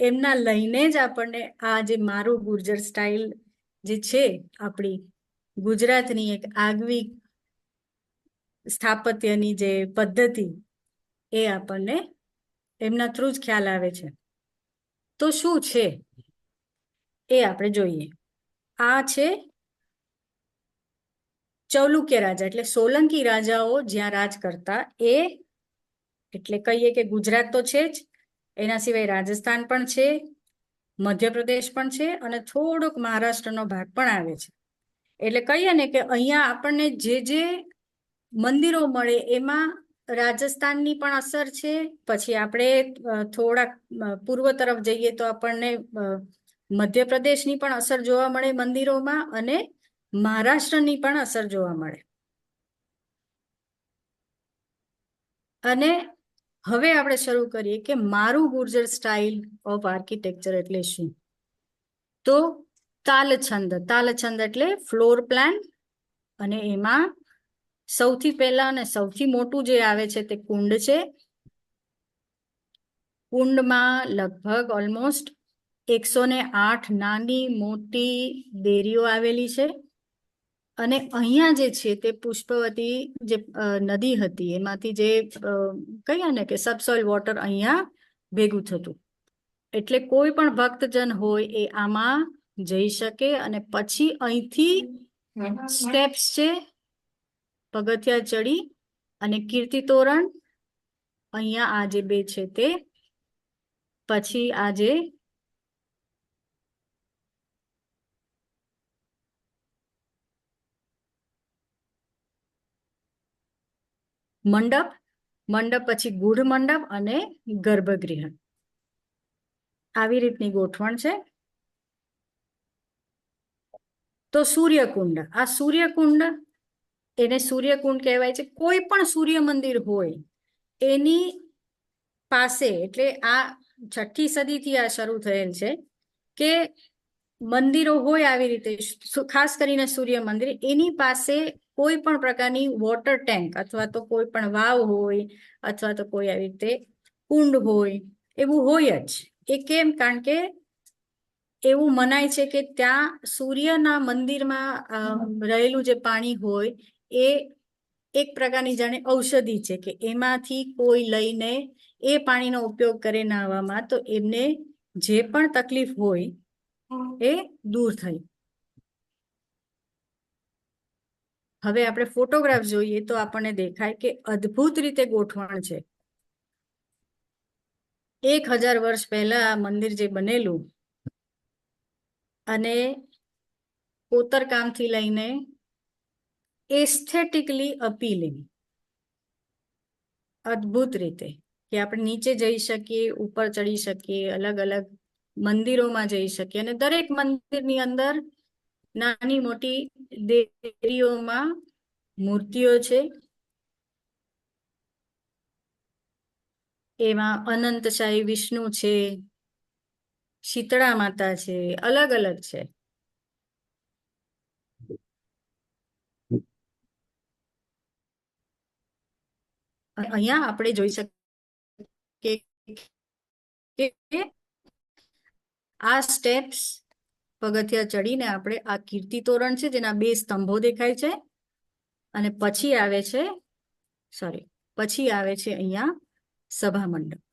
C: એમના લઈને જ આપણને આ જે મારું ગુર્જર સ્ટાઇલ જે છે આપણી ગુજરાતની એક આગવી સ્થાપત્યની જે પદ્ધતિ એ આપણને એમના થ્રુ જ ખ્યાલ આવે છે. તો શું છે એ આપણે જોઈએ. આ છે ચૌલુક્ય રાજા, એટલે સોલંકી રાજાઓ જ્યાં રાજ કરતા, એ એટલે કહીએ કે ગુજરાત તો છે જ, એના સિવાય રાજસ્થાન પણ છે, મધ્યપ્રદેશ પણ છે, અને થોડોક મહારાષ્ટ્રનો ભાગ પણ આવે છે. એટલે કહીએ ને કે અહીંયા આપણને જે મંદિરો મળે એમાં રાજસ્થાનની પણ અસર છે. પછી આપણે થોડાક પૂર્વ તરફ જઈએ તો આપણને મધ્યપ્રદેશની પણ અસર જોવા મળે મંદિરોમાં, અને મહારાષ્ટ્રની પણ અસર જોવા મળે. અને હવે આપણે શરૂ કરીએ કે મારું ગુર્જર સ્ટાઇલ ઓફ આર્કિટેક્ચર એટલે શું. તો તાલછંદ એટલે ફ્લોર પ્લાન, અને એમાં સૌથી પહેલા અને સૌથી મોટું જે આવે છે તે કુંડ છે. કુંડમાં લગભગ ઓલમોસ્ટ 108 નાની મોટી દેરીઓ આવેલી છે. અને અહીંયા જે છે તે પુષ્પવતી જે નદી હતી એમાંથી જે કહીએ ને કે સબસોઇલ વોટર અહીંયા ભેગું થતું, એટલે કોઈ પણ ભક્તજન હોય એ આમાં જઈ શકે. અને પછી અહીંથી સ્ટેપ્સ છે, પગથિયા ચડી અને કીર્તિ તોરણ, અહીંયા આ જે બે છે તે, પછી આજે મંડપ, પછી ગૂઢ મંડપ અને ગર્ભગૃહ, આવી રીતની ગોઠવણ છે. તો સૂર્યકુંડ, આ સૂર્યકુંડ, એને સૂર્યકુંડ કહેવાય છે. કોઈ પણ સૂર્ય મંદિર હોય એની પાસે, એટલે આ 6ઠ્ઠી સદીથી આ શરૂ થયેલ છે કે મંદિરો હોય આવી રીતે, ખાસ કરીને સૂર્ય મંદિર, એની પાસે કોઈ પણ પ્રકારની વોટર ટેન્ક અથવા તો કોઈ પણ વાવ હોય અથવા તો કોઈ આવી રીતે કુંડ હોય, એવું હોય જ. એ કેમ? કારણ કે એવું મનાય છે કે ત્યાં સૂર્યના મંદિરમાં રહેલું જે પાણી હોય એ એક પ્રકારની જાણે ઔષધિ છે, કે એમાંથી કોઈ લઈને એ પાણીનો ઉપયોગ કરે નાહવામાં, તો એમને જે પણ તકલીફ હોય એ દૂર થઈ. હવે આપણે ફોટોગ્રાફ જોઈએ તો આપણને દેખાય કે અદ્ભુત રીતે ગોઠવણ છે. 1000 વર્ષ પહેલા આ મંદિર જે બનેલું, અને કોતરકામથી લઈને એસ્થેટિકલી અપીલિંગ, અદ્ભુત રીતે, કે આપણે નીચે જઈ શકીએ, ઉપર ચડી શકીએ, અલગ અલગ મંદિરોમાં જઈ શકીએ, અને દરેક મંદિરની અંદર નાની મોટી દેવીઓમાં મૂર્તિઓ છે. એમાં અનંતશાહી વિષ્ણુ છે, શીતળા માતા છે, અલગ અલગ છે. અહીંયા આપણે જોઈ શકીએ કે આ સ્ટેપ્સ પગથિયા ચડીને આપણે આ કીર્તિ તોરણ છે, જેના 2 સ્તંભો દેખાય છે, અને પછી આવે છે અહીંયા સભા મંડપ.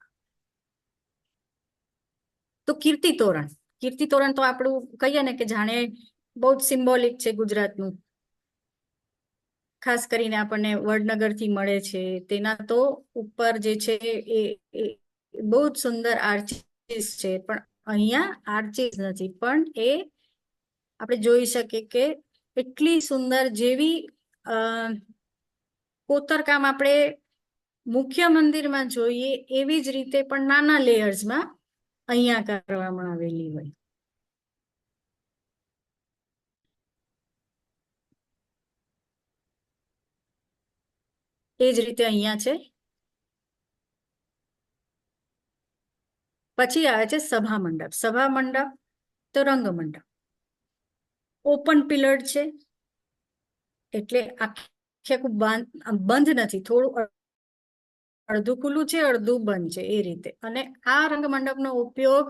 C: તો કીર્તિ તોરણ તો આપણું કહીએ ને કે જાણે બહુ જ સિમ્બોલિક છે ગુજરાતનું. ખાસ કરીને આપણને વડનગરથી મળે છે. તેના તો ઉપર જે છે એ બહુ જ સુંદર આર્ચીસ છે, પણ અહીંયા આર્ચીસ નથી, પણ એ આપણે જોઈ શકીએ કે એટલી સુંદર, જેવી કોતરકામ આપણે મુખ્ય મંદિરમાં જોઈએ એવી જ રીતે પણ નાના લેયર્સમાં અહીંયા કરવામાં આવેલી હોય. એ જ રીતે અહીંયા છે. પછી આવે છે સભા મંડપ. સભા મંડપ તો રંગમંડપ, ઓપન પિલર્ડ છે, એટલે આખું બંધ નથી, થોડું અડધું ખુલ્લું છે, અડધું બંધ છે, એ રીતે. અને આ રંગમંડપનો ઉપયોગ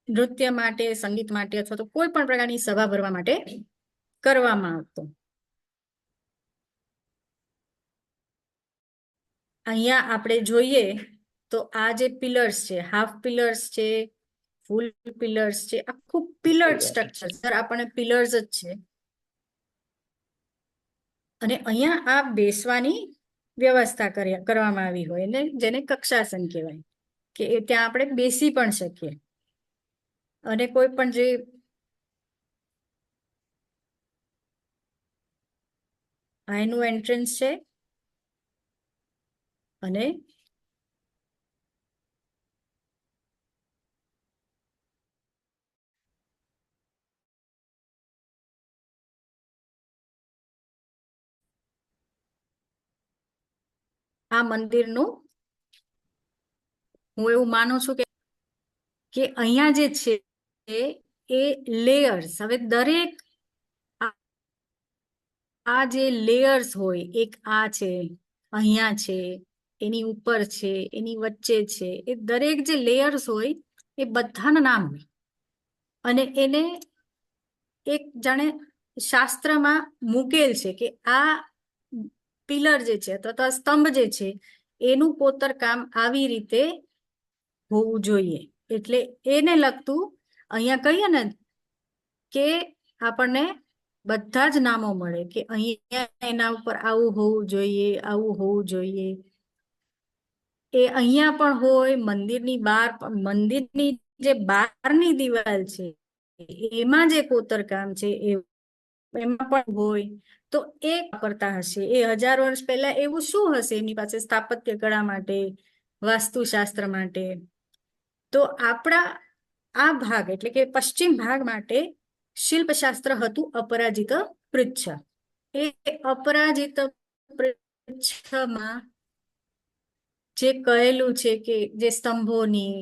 C: નૃત્ય માટે, સંગીત માટે, અથવા તો કોઈ પણ પ્રકારની સભા ભરવા માટે કરવામાં આવતો. અહીંયા આપણે જોઈએ તો આ જે પિલર્સ છે, હાફ પિલર્સ છે, ફૂલ પિલર્સ છે, આખું પિલર્ડ સ્ટ્રક્ચર. સર, આપણને પિલર્સ જ છે. અને અહીંયા આ બેસવાની વ્યવસ્થા કરવામાં આવી હોય, ને જેને કક્ષાસન કહેવાય, કે ત્યાં આપણે બેસી પણ શકીએ. અને કોઈ પણ જે એનું એન્ટ્રન્સ છે, અને આ મંદિરનું હું એવું માનું છું કે અહીંયા જે છે એ લેયર્સ, હવે દરેક આ જે લેયર્સ હોય, એક આ છે, અહીંયા છે, એની ઉપર છે, એની વચ્ચે છે, એ દરેક જે લેયર્સ હોય એ બધાના નામ હોય, અને એને એક જાણે શાસ્ત્રમાં મૂકેલ છે કે આ પિલર જે છે અથવા તો આ સ્તંભ જે છે એનું કોતરકામ આવી રીતે હોવું જોઈએ. એટલે એને લગતું અહીંયા કહીએ ને કે આપણને બધા જ નામો મળે, કે અહીંયા એના ઉપર આવું હોવું જોઈએ, આવું હોવું જોઈએ. એ અહીંયા પણ હોય, મંદિરની બહાર, મંદિરની જે બહારની દિવાલ છે એમાં જે કોતરકામ છે એમાં પણ હોય. તો એ કરતા હશે, એ 1000 વર્ષ પહેલા એવું શું હશે એમની પાસે સ્થાપત્ય કળા માટે, વાસ્તુશાસ્ત્ર માટે. તો આપણા આ ભાગ, એટલે કે પશ્ચિમ ભાગ માટે શિલ્પશાસ્ત્ર હતું અપરાજિત પૃચ્છ. એ અપરાજિત પૃચ્છમાં જે કહેલું છે કે જે સ્તંભોની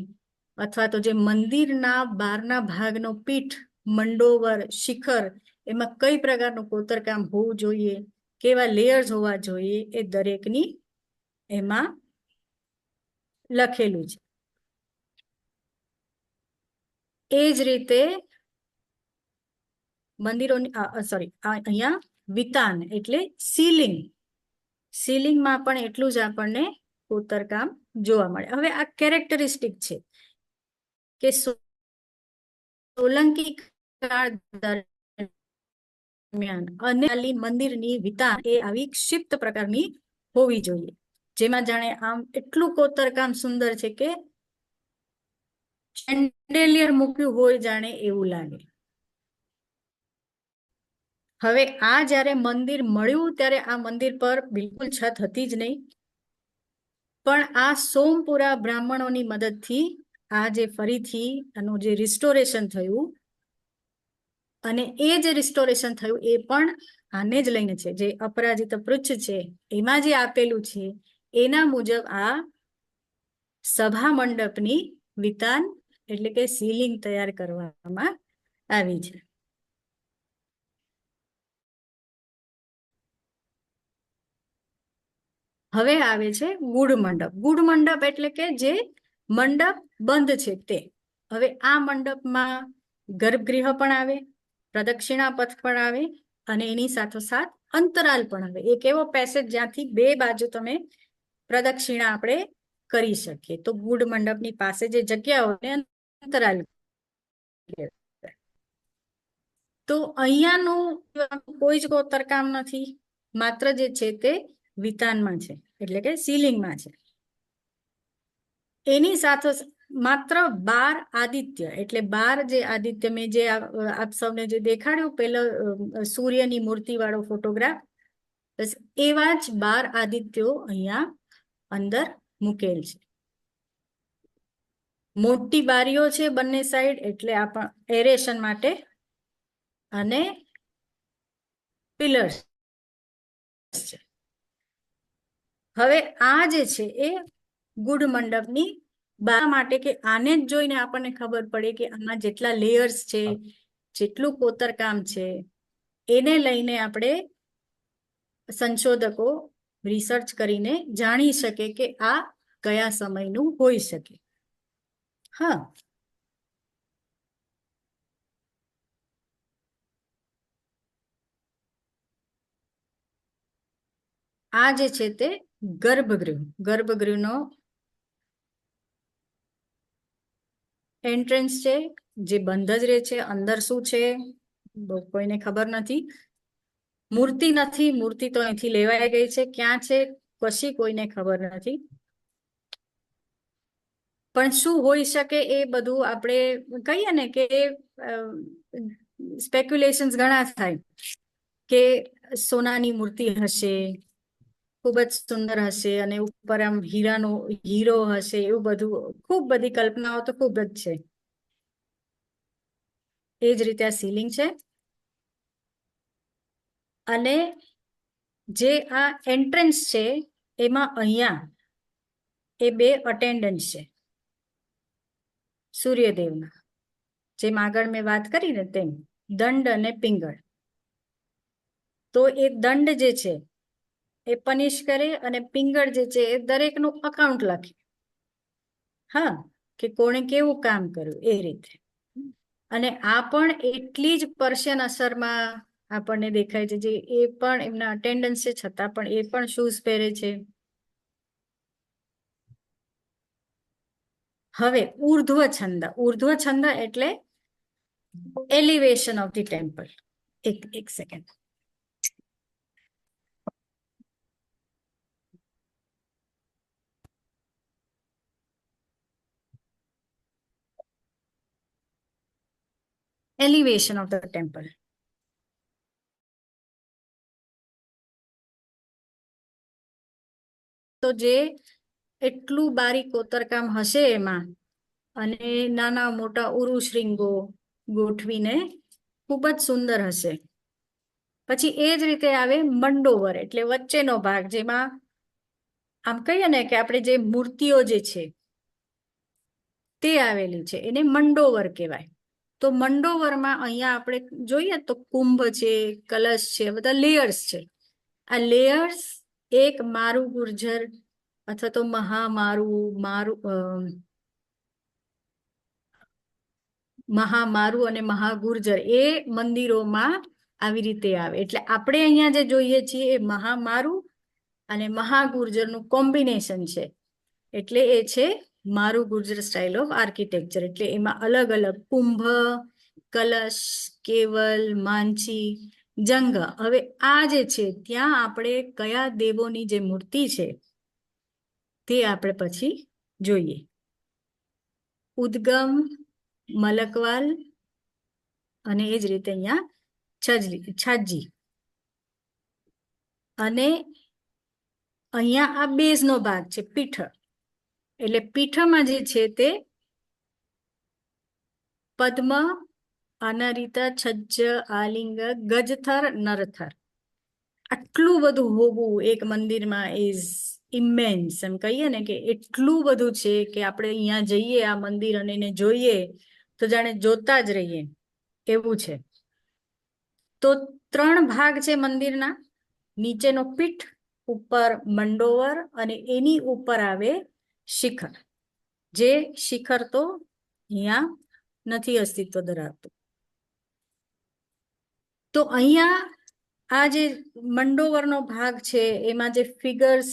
C: અથવા તો જે મંદિરના બહારના ભાગનો પીઠ, મંડોવર, શિખર, એમાં કઈ પ્રકારનું કોતરકામ હોવું જોઈએ, કેવા લેયર્સ હોવા જોઈએ, એ દરેકની એમાં લખેલું છે. એ જ રીતે મંદિરોની અહીંયા વિતાન એટલે સીલિંગમાં પણ એટલું જ આપણને કોતરકામ જોવા મળે. હવે આ કેરેક્ટરિસ્ટિક છે કે સોલંકી કાળ દરમિયાન અને મંદિરની વિતાન એ આવી ક્ષિપ્ત પ્રકારની હોવી જોઈએ, જેમાં જાણે આમ એટલું કોતરકામ સુંદર છે કે શેન્ડેલિયર મૂક્યું હોય જાણે એવું લાગે. હવે આ જ્યારે મંદિર મળ્યું ત્યારે આ મંદિર પર બિલકુલ છત હતી જ નહીં, પણ આ સોમપુરા બ્રાહ્મણોની મદદથી આ જે ફરીથી આનું જે રિસ્ટોરેશન થયું, અને એ જે રિસ્ટોરેશન થયું એ પણ આને જ લઈને છે, જે અપરાજિત પૃચ્છ છે એમાં જે આપેલું છે એના મુજબ આ સભા મંડપની વિતાન એટલે કે સીલિંગ તૈયાર કરવામાં આવી છે. હવે આવે છે ગુડ મંડપ. ગુડ મંડપ એટલે કે જે મંડપ બંધ છે તે. હવે આ મંડપમાં ગર્ભગૃહ પણ આવે, પ્રદક્ષિણા પથ પણ આવે, અને એની સાથોસાથ અંતરાલ પણ આવે. એક એવો પેસેજ જ્યાંથી બે બાજુ તમે પ્રદક્ષિણા આપણે કરી શકીએ. તો ગુડ મંડપની પાસે જે જગ્યા હોય અંતરાલ. તો અહીંયાનું કોઈ જ કોતરકામ નથી, માત્ર જે છે તે વિતાનમાં છે એટલે કે સીલિંગમાં છે. એની સાથે માત્ર 12 આદિત્ય એટલે 12 જે આદિત્ય મેં જે આપ સૌને જે દેખાડ્યું પેલો સૂર્યની મૂર્તિ વાળો ફોટોગ્રાફ, બસ એવા જ 12 આદિત્યો અહીંયા અંદર મૂકેલ છે. મોટી બારીઓ છે બંને સાઈડ એટલે આપણ એરેશન માટે, અને પિલર્સ છે. હવે આ જે છે એ ગુડ મંડપની બા માટે કે આને જ જોઈને આપણને ખબર પડે કે આમાં જેટલા લેયર્સ છે, જેટલું કોતરકામ છે, એને લઈને આપણે સંશોધકો રિસર્ચ કરીને જાણી શકે કે આ કયા સમયનું હોઈ શકે. હા, આ જે છે તે ગર્ભગૃહનો એન્ટ્રન્સ છે, જે બંધ જ રહે છે. અંદર શું છે કોઈને ખબર નથી. મૂર્તિ નથી, મૂર્તિ તો અહીંથી લેવાઈ ગઈ છે, ક્યાં છે કશી કોઈને ખબર નથી. પણ શું હોઈ શકે એ બધું આપણે કહીએ ને કે સ્પેક્યુલેશન્સ ઘણા થાય કે સોનાની મૂર્તિ હશે, ખૂબ જ સુંદર હશે, અને ઉપર આમ હીરો હશે, એવું બધું ખૂબ બધી કલ્પનાઓ તો ખૂબ જ છે. એ જ રીતે આ સીલિંગ છે, અને જે આ એન્ટ્રન્સ છે એમાં અહીંયા એ બે અટેન્ડન્ટ છે સૂર્યદેવના, જેમ આગળ મેં વાત કરી ને તેમ દંડ અને પિંગળ. તો એ દંડ જે છે એ પનિશ કરે, અને પિંગળ જે છે એ દરેકનું અકાઉન્ટ લખે. હા, કે કોણે કેવું કામ કર્યું એ રીતે. અને આ પણ એટલી જ પર્શિયન અસરમાં આપણને દેખાય છે, જે એ પણ એમના અટેન્ડન્સ છે છતાં પણ એ પણ શૂઝ પહેરે છે. હવે ઉર્ધ્વ છંદ એટલે એલિવેશન ઓફ ધી ટેમ્પલ. એક second. elevation of the temple. તો જે એટલું બારીક કોતરકામ હશે એમાં, અને નાના મોટા ઉરુ શૃંગો ગોઠવીને ખૂબ જ સુંદર હશે. પછી એ જ રીતે આવે મંડોવર એટલે વચ્ચેનો ભાગ, જેમાં આમ કહીએ ને કે આપણે જે મૂર્તિઓ જે છે તે આવેલી છે એને મંડોવર કહેવાય. તો મંડોવરમાં અહીંયા આપણે જોઈએ તો કુંભ છે, કલશ છે, બધા લેયર્સ છે. આ લેયર્સ એક મારુ ગુર્જર અથવા તો મહામારુ અને મહાગુર્જર એ મંદિરોમાં આવી રીતે આવે. એટલે આપણે અહીંયા જે જોઈએ છીએ એ મહામારુ અને મહાગુર્જરનું કોમ્બિનેશન છે. એટલે એ છે મારુ ગુર્જર સ્ટાઇલ ઓફ આર્કિટેક્ચર. એટલે એમાં અલગ અલગ કુંભ, કલશ, કેવલ, માંચી, જંગ. હવે આ જે છે ત્યાં આપણે કયા દેવોની જે મૂર્તિ છે તે આપણે પછી જોઈએ. ઉદ્ગમ, મલકવાલ અને એ જ રીતે અહીંયા છાજી. અને અહીંયા આ બેઝનો ભાગ છે પીઠ. એટલે પીઠમાં જે છે તે પદ્મ, અનારિતા, છજ્જ, આલિંગ, ગજથર, નરથર. આટલું બધું હોવું એક મંદિરમાં ઇઝ ઇમેન્સ. એમ કહીએ ને કે એટલું બધું છે કે આપણે અહીંયા જઈએ આ મંદિર અને એને જોઈએ તો જાણે જોતા જ રહીએ એવું છે. તો 3 ભાગ છે મંદિરના. નીચેનો પીઠ, ઉપર મંડોવર અને એની ઉપર આવે શિખર. જે શિખર તો અહીંયા નથી અસ્તિત્વ ધરાવતું. તો અહીંયા આ જે મંડોવરનો ભાગ છે એમાં જે ફિગર્સ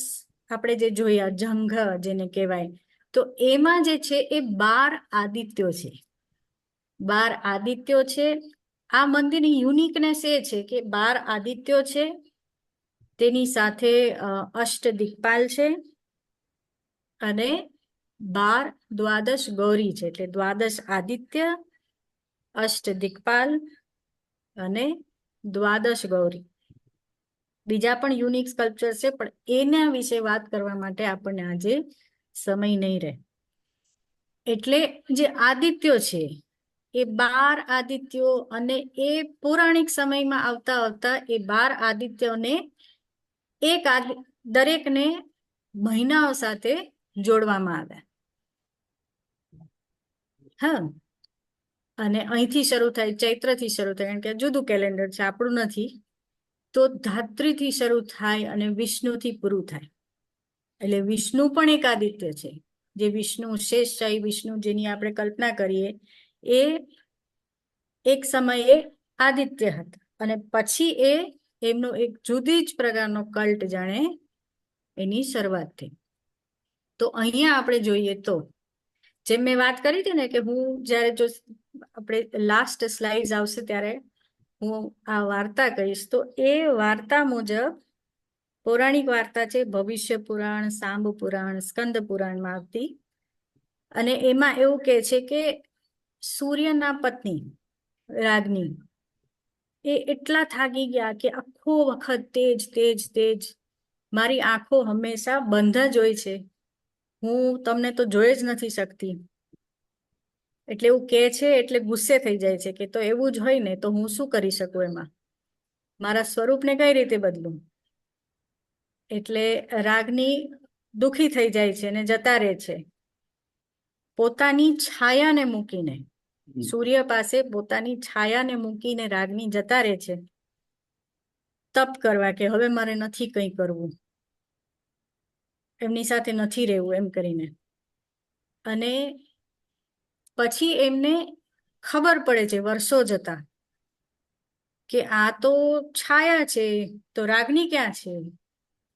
C: આપણે જે જોયા, જંઘ જેને કહેવાય, તો એમાં જે છે એ 12 આદિત્યો છે. 12 આદિત્યો છે. આ મંદિરની યુનિકનેસ એ છે કે 12 આદિત્યો છે, તેની સાથે અષ્ટ દિક્પાલ છે અને 12 દ્વાદશ ગૌરી છે. એટલે દ્વાદશ આદિત્ય, અષ્ટ દિક્પાલ અને દ્વાદશ ગૌરી. બીજા પણ યુનિક સ્કલ્પચર છે પણ એના વિશે વાત કરવા માટે આપણને આજે સમય નહીં રહે. એટલે જે આદિત્યો છે એ 12 આદિત્યો, અને એ પૌરાણિક સમયમાં આવતા આવતા એ 12 આદિત્યોને દરેકને મહિનાઓ સાથે જોડવામાં આવ્યા. હા, અને અહીંથી શરૂ થાય, ચૈત્રથી શરૂ થાય, કારણ કે જુદું કેલેન્ડર છે, આપણું નથી. તો ધાત્રીથી શરૂ થાય અને વિષ્ણુથી પૂરું થાય. એટલે વિષ્ણુ પણ એક આદિત્ય છે. જે વિષ્ણુ, શેષશાહી વિષ્ણુ જેની આપણે કલ્પના કરીએ, એ એક સમયે આદિત્ય હતા અને પછી એમનો એક જુદી જ પ્રકારનો કલ્ટ જાણે એની શરૂઆત થઈ. તો અહીંયા આપણે જોઈએ તો જેમ મેં વાત કરી હતી ને કે હું જ્યારે જો આપણે લાસ્ટ સ્લાઇડ્સ આવશે ત્યારે હું આ વાર્તા કહીશ. તો એ વાર્તા મુજબ પૌરાણિક વાર્તા છે, ભવિષ્ય પુરાણ, સાંબ પુરાણ, સ્કંદ પુરાણમાં આવતી. અને એમાં એવું કહે છે કે સૂર્યના પત્ની રાજ્ઞી એ એટલા થાકી ગયા કે આખો વખત તેજ તેજ તેજ, મારી આંખો હંમેશા બંધ જ હોય છે, હું તમને તો જોઈ જ નથી શકતી. એટલે એવું કહે છે એટલે ગુસ્સે થઈ જાય છે કે તો એવું જ હોય ને તો હું શું કરી શકું એમાં, મારા સ્વરૂપને કઈ રીતે બદલું. એટલે રાજ્ઞી દુખી થઈ જાય છે અને જતા રહે છે. પોતાની છાયાને મૂકીને, સૂર્ય પાસે પોતાની છાયાને મૂકીને રાજ્ઞી જતા રહે છે તપ કરવા કે હવે મારે નથી કંઈ કરવું, એમની સાથે નથી રહેવું એમ કરીને. અને પછી એમને ખબર પડે છે વર્ષો જતા કે આ તો છાયા છે, તો રાજ્ઞી ક્યાં છે.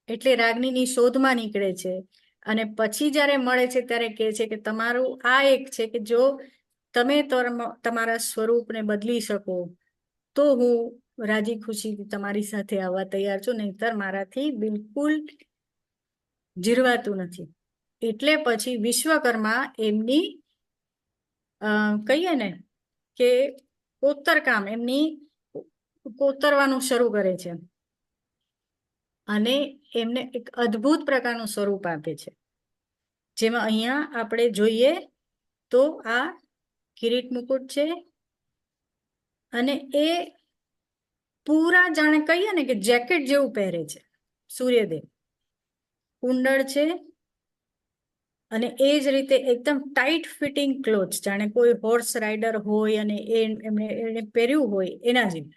C: એટલે રાજ્ઞીની શોધમાં નીકળે છે અને પછી જ્યારે મળે છે ત્યારે કહે છે કે તમારું આ એક છે કે જો તમે તમારા સ્વરૂપને બદલી શકો તો હું રાજી ખુશીથી તમારી સાથે આવવા તૈયાર છું, નહીંતર મારાથી બિલકુલ જીરવાતું નથી. એટલે પછી વિશ્વકર્મા એમની કહીએ ને કે કોતરકામ એમની કોતરવાનું શરૂ કરે છે અને એમને એક અદ્ભુત પ્રકારનું સ્વરૂપ આપે છે. જેમાં અહીંયા આપણે જોઈએ તો આ કિરીટ મુકુટ છે અને એ પૂરા જાણે કહીએ ને કે જેકેટ જેવું પહેરે છે સૂર્યદેવ. કુંડળ છે, અને એ જ રીતે એકદમ ટાઈટ ફિટિંગ ક્લોથ, જાણે કોઈ હોર્સ રાઇડર હોય અને એને પહેર્યું હોય એના જેવું.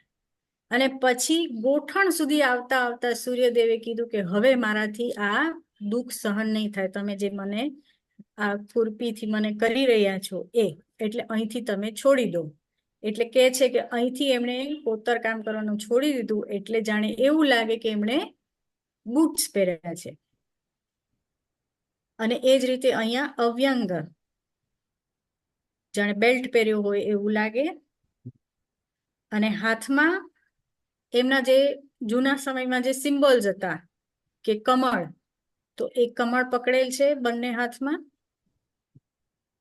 C: અને પછી ગોઠણ સુધી આવતા આવતા સૂર્યદેવે કીધું કે હવે મારાથી આ દુઃખ સહન નહીં થાય, તમે જે મને આ ખુરપીથી મને કરી રહ્યા છો એટલે અહીંથી તમે છોડી દો. એટલે કે છે કે અહીંથી એમણે કોતર કામ કરવાનું છોડી દીધું, એટલે જાણે એવું લાગે કે એમણે બૂટ્સ પહેર્યા છે. અને એ જ રીતે અહીંયા અવ્યંગ, જાણે બેલ્ટ પહેર્યો હોય એવું લાગે. અને હાથમાં એમના જે જૂના સમયમાં જે સિમ્બોલ્સ હતા કે કમળ, તો એ કમળ પકડેલ છે બંને હાથમાં.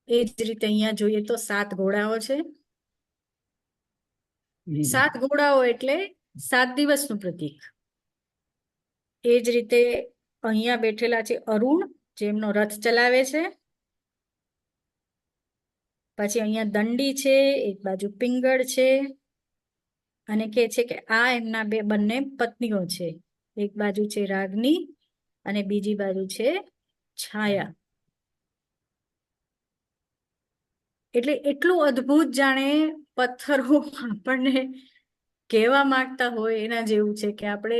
C: એ જ રીતે અહીંયા જોઈએ તો 7 ઘોડાઓ છે. 7 ઘોડાઓ એટલે 7 દિવસનું પ્રતીક. એ જ રીતે અહીંયા બેઠેલા છે અરુણ, જેમનો રથ ચલાવે છે. પછી અહીંયા દંડી છે, એક બાજુ પિંગળ છે, અને કે છે કે આ એમના બંને પત્નીઓ છે. એક બાજુ છે રાગની અને બીજી બાજુ છે છાયા. એટલે એટલું અદ્ભુત, જાણે પથ્થરો આપણને કહેવા માંગતા હોય એના જેવું છે કે આપણે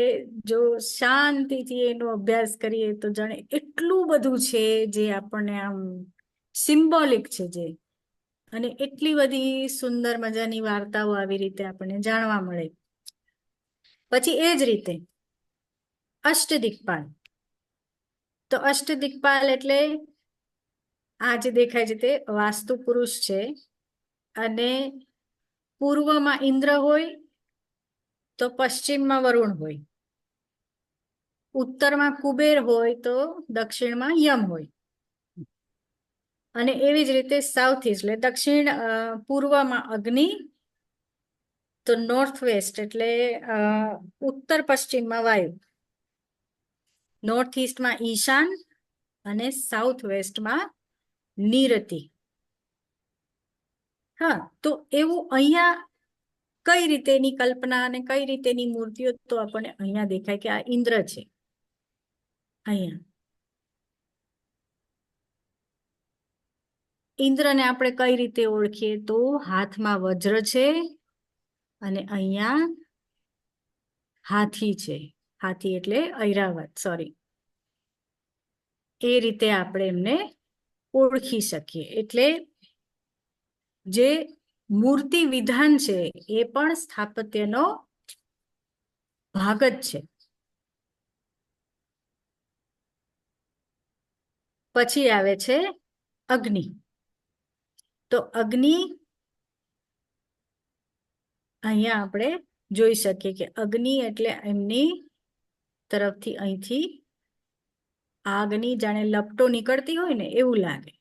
C: જો શાંતિથી એનો અભ્યાસ કરીએ તો જાણે એટલું બધું છે જે આપણને આમ સિમ્બોલિક છે જે, અને એટલી બધી સુંદર મજાની વાર્તાઓ આવી રીતે આપણને જાણવા મળે. પછી એ જ રીતે અષ્ટદિક્પાલ. તો અષ્ટદિક્પાલ એટલે આ જે દેખાય છે તે વાસ્તુ પુરુષ છે, અને પૂર્વમાં ઇન્દ્ર હોય તો પશ્ચિમમાં વરુણ હોય, ઉત્તરમાં કુબેર હોય તો દક્ષિણમાં યમ હોય. અને એવી જ રીતે સાઉથ ઈસ્ટ એટલે દક્ષિણ પૂર્વમાં અગ્નિ, તો નોર્થ વેસ્ટ એટલે ઉત્તર પશ્ચિમમાં વાયુ, નોર્થ ઈસ્ટમાં ઈશાન, અને સાઉથ વેસ્ટમાં નિરતિ. હા, તો એવું અહીંયા કઈ રીતે એની કલ્પના અને કઈ રીતે એની મૂર્તિઓ, તો આપણને અહીંયા દેખાય કે આ ઇન્દ્ર છે. અહીંયા ઇન્દ્રને આપણે કઈ રીતે ઓળખીએ તો હાથમાં વજ્ર છે, અને અહીંયા હાથી છે. હાથી એટલે ઐરાવત, સોરી. એ રીતે આપણે એમને ઓળખી શકીએ. એટલે જે મૂર્તિ વિધાન છે એ પણ સ્થાપત્યનો ભાગ જ છે. પછી આવે છે અગ્નિ. તો અગ્નિ અહીંયા આપણે જોઈ શકીએ કે અગ્નિ એટલે એમની તરફથી અહીંથી આગની જાણે લપટો નીકળતી હોય ને એવું લાગે.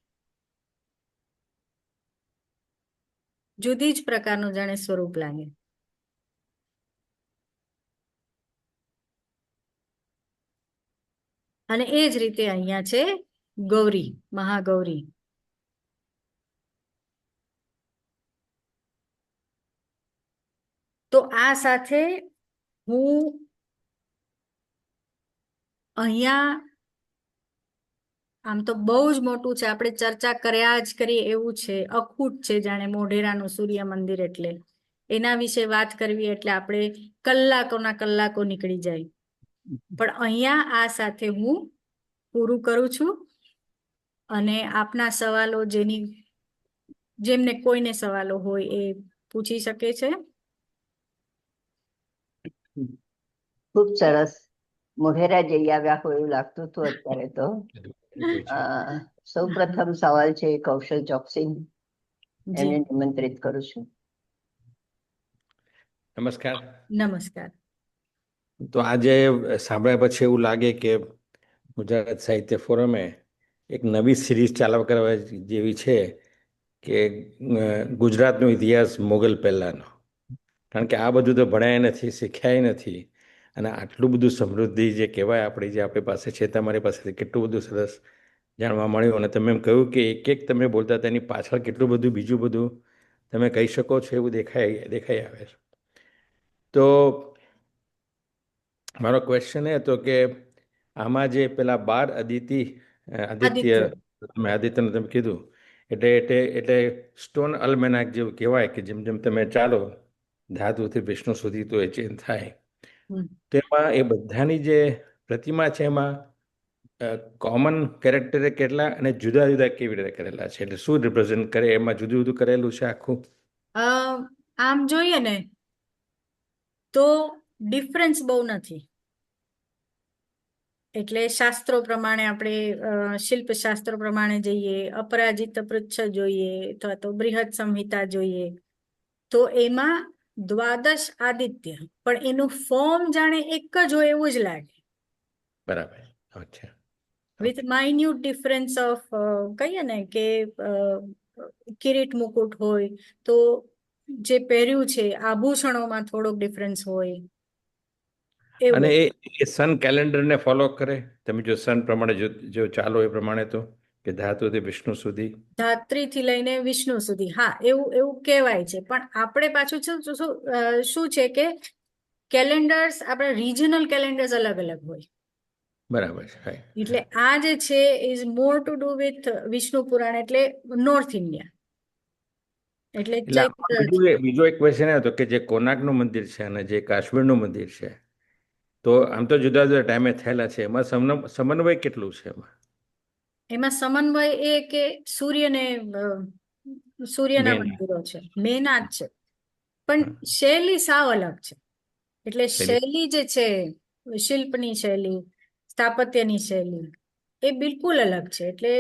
C: જુદી જ પ્રકારનું જાણે સ્વરૂપ લાગે. અને એ જ રીતે અહીંયા છે ગૌરી, મહાગૌરી. તો આ સાથે હું અહીંયા, આમ તો બહુ જ મોટું છે, આપણે ચર્ચા કર્યા જ કરીએ એવું છે, અખૂટ છે, જાણે મોઢેરાનું સૂર્ય મંદિર. એટલે એના વિશે વાત કરવી એટલે આપણે કલાકોના કલાકો નીકળી જાય. પણ અહીંયા આ સાથે હું પૂરું કરું છું. અને આપના સવાલો જેમને કોઈને સવાલો હોય એ પૂછી શકે છે.
A: ખૂબ સરસ. મોઢેરા જઈ આવ્યા હોય એવું લાગતું હતું અત્યારે તો. સૌ પ્રથમ સવાલ છે કૌશલ ચોકસી, એમને નિમંત્રિત કરું છું.
D: નમસ્કાર.
C: નમસ્કાર.
D: તો આજે સાંભળ્યા પછી એવું લાગે કે ગુજરાત સાહિત્ય ફોરમે એક નવી સિરીઝ ચાલુ કરવા જેવી છે કે ગુજરાતનો ઇતિહાસ મોગલ પહેલાંનો. કારણ કે આ બધું તો ભણાય નથી, શીખ્યાય નથી, અને આટલું બધું સમૃદ્ધિ જે કહેવાય આપણી પાસે છે, તમારી પાસેથી કેટલું બધું સરસ જાણવા મળ્યું. અને તમે એમ કહ્યું કે એક તમે બોલતા તેની પાછળ કેટલું બધું બીજું બધું તમે કહી શકો છો એવું દેખાઈ આવે છે. તો મારો ક્વેશ્ચન એ હતો કે આમાં જે પેલા 12 આદિત્ય આદિત્યનું તમે કીધું એટલે સ્ટોન અલ્મેનાક જેવું કહેવાય કે જેમ જેમ તમે ચાલો ધાતુથી વિષ્ણુ સુધી તો એ ચેન્જ થાય. તેમાં એ બધાની જે પ્રતિમા છે એમાં કોમન કેરેક્ટર કેટલા અને જુદા જુદા કેવી રીતે કરેલા છે, એટલે શું રિપ્રેઝેન્ટ કરે, એમાં જુદું જુદું કરેલું છે આખું?
C: આમ જોઈએ ને તો ડિફરન્સ બહુ નથી. એટલે શાસ્ત્રો પ્રમાણે આપણે શિલ્પ શાસ્ત્રો પ્રમાણે જઈએ, અપરાજિત પૃચ્છ જોઈએ અથવા તો બૃહદ સંહિતા જોઈએ, તો એમાં દ્વાદશ આદિત્ય પણ એનું ફોર્મ જાણે એક જ હોય એવું જ લાગે.
D: બરાબર. અચ્છા.
C: વિથ માઇન્યુટ ડિફરન્સ ઓફ કહીએ ને કે કિરીટ મુકુટ હોય તો જે પહેર્યું છે આભૂષણોમાં થોડોક ડિફરન્સ હોય.
D: અને એ સન કેલેન્ડરને ફોલો કરે? તમે જો સન પ્રમાણે જો ચાલો એ પ્રમાણે તો કે ધાતુથી વિષ્ણુ સુધી,
C: ધાત્રીથી લઈને વિષ્ણુ સુધી, હા એવું કહેવાય છે. પણ આપણે પાછું શું છે કે કેલેન્ડર્સ આપણા રિજનલ કેલેન્ડર્સ અલગ અલગ હોય.
D: બરાબર છે.
C: એટલે આ જે છે is more to do with Vishnu Purana, એટલે નોર્થ ઇન્ડિયા. એટલે
D: બીજો એક ક્વેશ્ચન હતો કે જે કોનાર્કનું મંદિર છે અને જે કાશ્મીરનું મંદિર છે, તો આમ તો જુદા જુદા ટાઈમે થયેલા છે, એમાં સમન્વય કેટલું છે?
C: એમાં સમન્વય એ કે સૂર્યના મંદિરો છે, મેના જ છે, પણ શૈલી સાવ અલગ છે. એટલે શૈલી જે છે, શિલ્પની શૈલી, સ્થાપત્યની શૈલી એ બિલકુલ અલગ છે. એટલે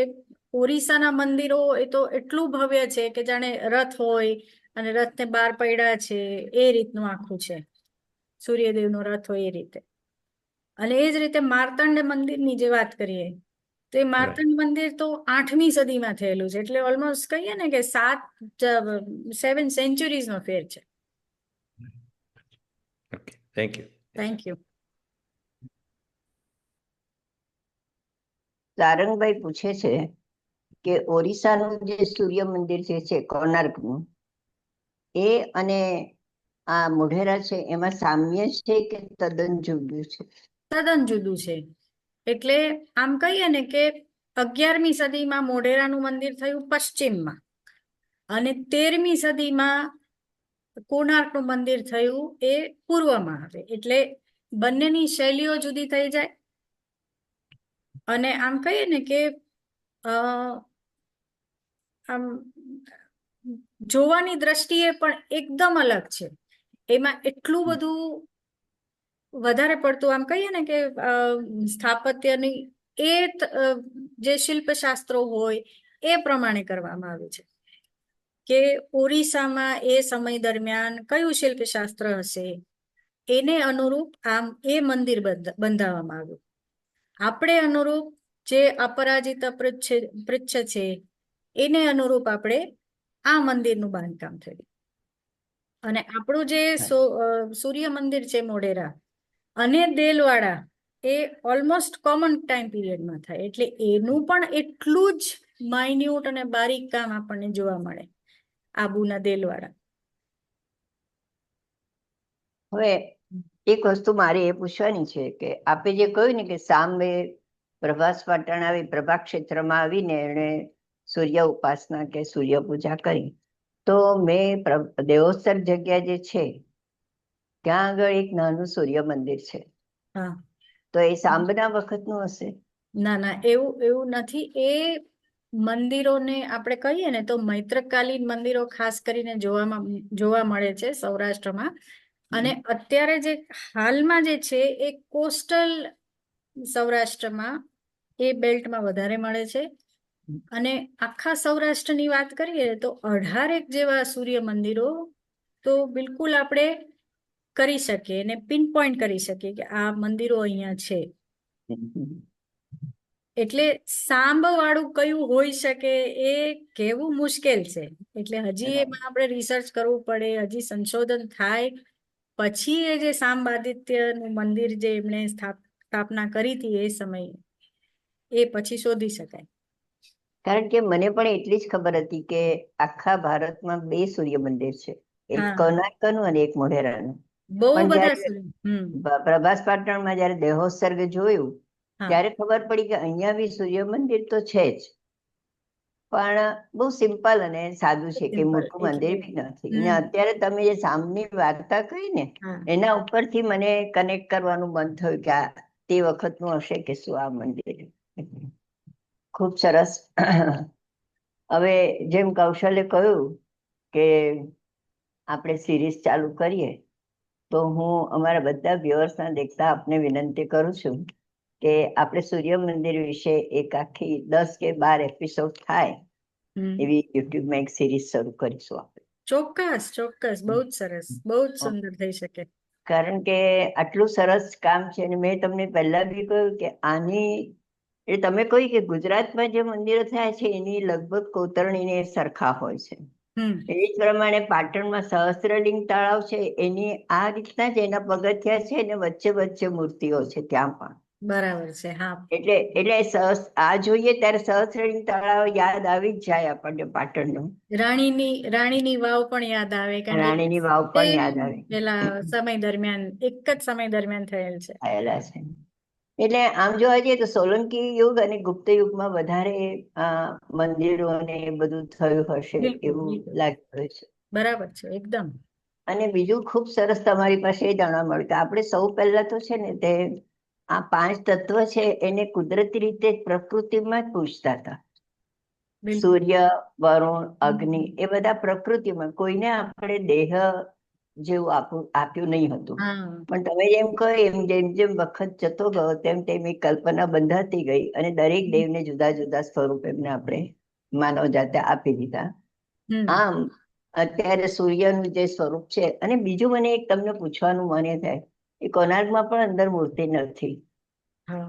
C: ઓરિસ્સાના મંદિરો એ તો એટલું ભવ્ય છે કે જાણે રથ હોય અને રથને 12 પૈડા છે એ રીતનું આખું છે, સૂર્યદેવનો રથ હોય એ રીતે. અને એ જ રીતે માર્તંડ મંદિરની જે વાત કરીએ તો એ માર્તંડ મંદિર તો 8મી સદીમાં થયેલું છે. એટલે ઓલમોસ્ટ કહીએ ને કે 7 સેન્ચુરીઝનો ફેર છે.
D: Thank you.
C: Thank you.
A: સારંગભાઈ પૂછે છે કે ઓરિસ્સાનું જે સૂર્ય મંદિર જે છે કોણાર્કનું, એ અને આ મોઢેરા છે એમાં સામ્ય છે કે તદ્દન જુદું છે?
C: તદ્દન જુદું છે. એટલે આમ કહીએ ને કે 11મી સદીમાં મોઢેરાનું મંદિર થયું પશ્ચિમમાં અને 13મી સદીમાં કોણાર્કનું મંદિર થયું એ પૂર્વમાં આવે. એટલે બંનેની શૈલીઓ જુદી થઈ જાય. અને આમ કહીએ ને કે આમ જોવાની દ્રષ્ટિએ પણ એકદમ અલગ છે. એમાં એટલું બધું વધારે પડતું આમ કહીએ ને કે સ્થાપત્યની જે શિલ્પશાસ્ત્રો હોય એ પ્રમાણે કરવામાં આવે છે કે ઓરિસ્સામાં એ સમય દરમિયાન કયું શિલ્પશાસ્ત્ર હશે એને અનુરૂપ આમ એ મંદિર બંધાવવામાં આવ્યું. આપણે અનુરૂપ જે અપરાજિત પૃચ્છ છે એને અનુરૂપ આપણે આ મંદિરનું બાંધકામ થયું. અને આપણું જે સૂર્ય મંદિર છે મોઢેરા અને દેલવાડા એ ઓલમોસ્ટ કોમન ટાઈમ પીરિયડમાં થાય. એટલે એનું પણ એટલું જ માઇન્યુટ અને બારીક કામ આપણને જોવા મળે આબુના દેલવાડા.
A: હવે એક વસ્તુ મારે એ પૂછવાની છે કે આપે જે કહ્યું ને કે સામે પ્રભાસ પાટણ આવી પ્રભા ક્ષેત્રમાં આવીને એણે સૂર્ય ઉપાસના કે સૂર્ય પૂજા કરી, તો મેં દેવોત્સર જગ્યા જે છે ત્યાં આગળ એક નાનું સૂર્ય મંદિર છે, તો એ સાંબના વખતનું હશે?
C: ના એવું નથી. એ મંદિરોને આપણે કહીએ ને તો મૈત્રકાલીન મંદિરો ખાસ કરીને જોવા મળે છે સૌરાષ્ટ્રમાં. અને અત્યારે જે હાલમાં જે છે એ કોસ્ટલ સૌરાષ્ટ્રમાં એ બેલ્ટમાં વધારે મળે છે. અને આખા સૌરાષ્ટ્રની વાત કરીએ તો 18 જેવા સૂર્ય મંદિરો તો બિલકુલ આપણે કરી શકીએ અને પિન પોઈન્ટ કરી શકીએ કે આ મંદિરો અહીંયા છે. એટલે સાંબ વાળું કયું હોઈ શકે એ કહેવું મુશ્કેલ છે. એટલે હજી એમાં આપણે રિસર્ચ કરવું પડે, હજી સંશોધન થાય પછી એ જે સાંબ આદિત્યનું મંદિર જે એમણે સ્થાપના કરી હતી એ સમયે એ પછી શોધી શકાય.
A: કારણ કે મને પણ એટલી જ ખબર હતી કે આખા ભારતમાં 2 સૂર્ય મંદિર છે, એક કોણાર્કનું અને એક મોઢેરાનું.
C: બહુ
A: પણ
C: બધા
A: જયારે પ્રભાસ પાટણમાં જયારે દેહોત્સર્ગ જોયું
C: હા
A: ત્યારે ખબર પડી કે અહીંયા બી સૂર્ય મંદિર તો છે જ, પણ બહુ સિમ્પલ અને સાદું છે, કે
C: સિમ્પલ
A: મોટું મંદિર
C: એટલે
A: બી નથી. ને
C: હમ
A: અત્યારે તમે જે સામની વાર્તા કહી ને,
C: હા
A: એના ઉપરથી મને કનેક્ટ કરવાનું મન થયું કે આ તે વખતનું હશે કે શું આ મંદિર. ખૂબ સરસ. હવે જેમ કૌશલે કહ્યું કે આપણે સિરીઝ ચાલુ કરીએ, તો હું અમારા બધા વ્યુઅર્સના દેખતા આપને વિનંતી કરું છું કે આપણે સૂર્ય મંદિર વિશે એક આખી 10 કે 12 એપિસોડ થાય
C: હમ
A: એવી યુટ્યુબમાં એક સિરીઝ શરૂ કરીશું આપણે.
C: ચોક્કસ ચોક્કસ, બહુ જ સરસ, બહુ જ સુંદર થઈ શકે.
A: કારણ કે આટલું સરસ કામ છે, અને મેં તમને પહેલા બી કહ્યું કે આની એ તમે કહ્યું કે ગુજરાતમાં જે મંદિરો થયા છે એની લગભગ કોતરણીને સરખા હોય છે.
C: હમ
A: એ જ પ્રમાણે પાટણમાં સહસ્ત્રલિંગ તળાવ છે, એની આ રીતના જ એના પગથિયા છે, અને વચ્ચે વચ્ચે મૂર્તિઓ છે ત્યાં પણ.
C: બરાબર છે. હા
A: એટલે આ જોઈએ ત્યારે સહસ્ત્રલિંગ તળાવ યાદ આવી જ જાય આપણને પાટણનું.
C: રાણીની વાવ પણ યાદ આવે, કારણ કે
A: રાણીની વાવ પણ યાદ આવે
C: પેલા સમય દરમિયાન એક જ સમય દરમિયાન થયેલ છે.
A: આવેલા છે. એટલે આમ જોવા જઈએ તો સોલંકી યુગ અને ગુપ્ત યુગમાં વધારે મંદિરો અને એ બધું થયું હશે
C: બિલકુલ
A: એવું
C: બિલકુલ
A: લાગી રહ્યું છે.
C: બરાબર છે એકદમ.
A: અને બીજું ખૂબ સરસ તમારી પાસે એ જાણવા મળ્યું કે આપણે સૌ પહેલા તો છે ને તે આ 5 તત્વ છે એને કુદરતી રીતે પ્રકૃતિમાં જ પૂજતા હતા.
C: બિલકુલ
A: સૂર્ય, વરુણ, અગ્નિ એ બધા પ્રકૃતિમાં, કોઈને આપણે દેહ જેવું આપ્યું નહીં હતું.
C: હા
A: પણ તમે જેમ કહો એમ જેમ જેમ વખત જતો ગયો તેમ તેમ એ કલ્પના બંધાતી ગઈ, અને દરેક દેવને જુદા જુદા સ્વરૂપ એમને આપણે માનવ જાતે આપી દીધા.
C: હમ
A: આમ અત્યારે સૂર્યનું જે સ્વરૂપ છે, અને બીજું મને એક તમને પૂછવાનું મને થાય, એ કોણાર્કમાં પણ અંદર મૂર્તિ નથી.
C: હા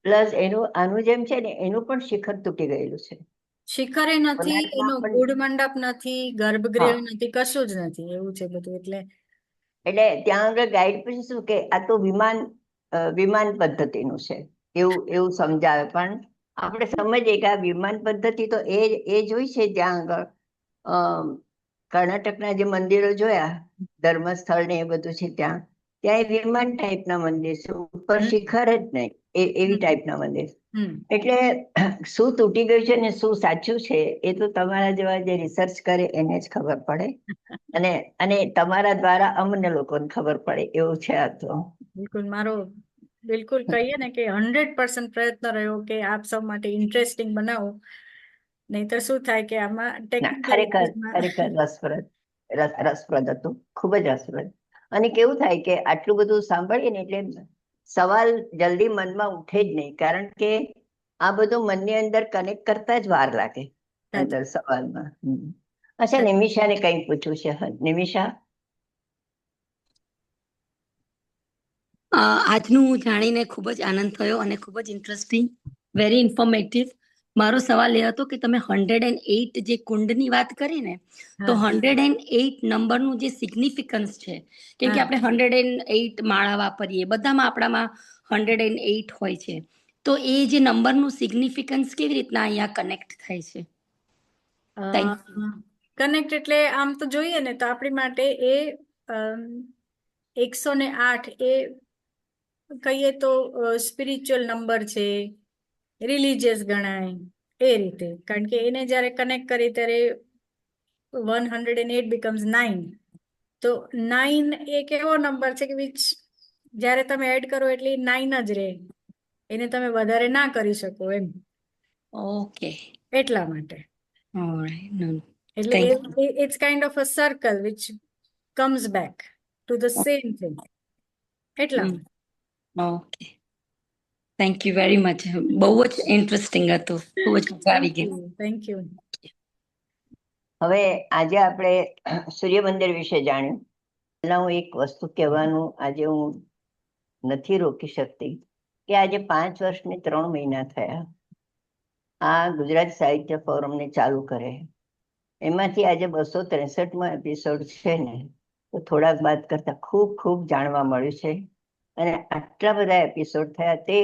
A: પ્લસ એનું આનું જેમ છે ને એનું પણ શિખર તૂટી ગયેલું છે.
C: શિખરે નથી,
A: કોણાર્કમાં
C: એનો
A: પણ
C: ગૂઢ મંડપ નથી, ગર્ભગૃહ
A: હા,
C: નથી, કશું જ નથી, એવું છે બધું.
A: એટલે ત્યાં આગળ ગાઈડ પછી શું કે આ તો વિમાન પદ્ધતિનું છે એવું એવું સમજાવે. પણ આપણે સમજીએ કે આ વિમાન પદ્ધતિ તો એ જોઈ છે ત્યાં આગળ કર્ણાટકના જે મંદિરો જોયા, ધર્મસ્થળ ને એ બધું છે, ત્યાં એ વિમાન ટાઈપના મંદિર છે, ઉપર
C: હમ
A: શિખર જ નહીં, એવી
C: હમ
A: ટાઈપના મંદિર.
C: હમ
A: એટલે શું તૂટી ગયું છે ને શું સાચું છે એ તો તમારા જેવા જે રિસર્ચ કરે એને જ ખબર પડે, અને તમારા દ્વારા અમને લોકોને ખબર પડે એવું છે આ તો.
C: બિલકુલ બિલકુલ કહીએ ને કે 100% પ્રયત્ન રહ્યો કે આપ સૌ માટે ઇન્ટરેસ્ટિંગ બનાવો, નહીતર શું થાય કે આમાં
A: ના,
C: ટેકનિકલ
A: ખરેખર રસપ્રદ હતું, ખૂબ જ રસપ્રદ. અને કેવું થાય કે આટલું બધું સાંભળીએ ને એટલે સવાલ જલ્દી મનમાં ઉઠે જ નહીં, કારણ કે આ બધું મનની અંદર કનેક્ટ કરતા જ વાર લાગે અંદર સવાલમાં. અચ્છા, નિમિષાને કંઈ પૂછવું છે? નિમિષા.
E: આજનું જાણીને ખૂબ જ આનંદ થયો અને ખૂબ જ ઇન્ટરેસ્ટિંગ, વેરી ઇન્ફોર્મેટિવ. મારો સવાલ એ હતો કે તમે 108 જે કુંડની વાત કરી ને, તો 108 નંબરનું જે સિગ્નિફિકન્સ છે, કેમ કે આપણે 108 માળા વાપરીએ, બધામાં આપણામાં 108 હોય છે, તો એ જે નંબરનું સિગ્નિફિકન્સ કેવી રીતના અહીંયા કનેક્ટ થાય છે? Thank you.
C: કનેક્ટ એટલે આમ તો જોઈએ ને તો આપણી માટે એ 108 એ કહીએ તો સ્પિરિચ્યુઅલ નંબર છે, રિલીજીયસ ગણાય એ રીતે, કારણ કે એને જ્યારે કનેક્ટ કરી ત્યારે 108 becomes 9. તો 9 એક એવો નંબર છે કે વિચ જ્યારે તમે એડ કરો એટલે 9 જ રહે, એને તમે વધારે ના કરી શકો એમ.
E: ઓકે,
C: એટલા માટે
E: ઓલરાઈટ, નો
C: એટલે
E: thank you.
C: It's kind of a circle which comes back to the same thing. એટલા માટે.
E: Okay, thank you very much. બહુ જ ઇન્ટરેસ્ટિંગ હતું, બહુ જ મજા આવી ગઈ.
C: Thank you.
A: હવે આજે આપણે સૂર્ય મંદિર વિશે જાણ્યું. પહેલા હું એક વસ્તુ કહેવાનું આજે હું નથી રોકી શકતી કે આજે 5 વર્ષને 3 મહિના થયા આ ગુજરાત સાહિત્ય ફોરમને ચાલુ કરે. એમાંથી આજે 263મો એપિસોડ છે ને, તો થોડાક બાદ કરતા ખૂબ ખૂબ જાણવા મળ્યું છે. અને આટલા બધા એપિસોડ થયા, તે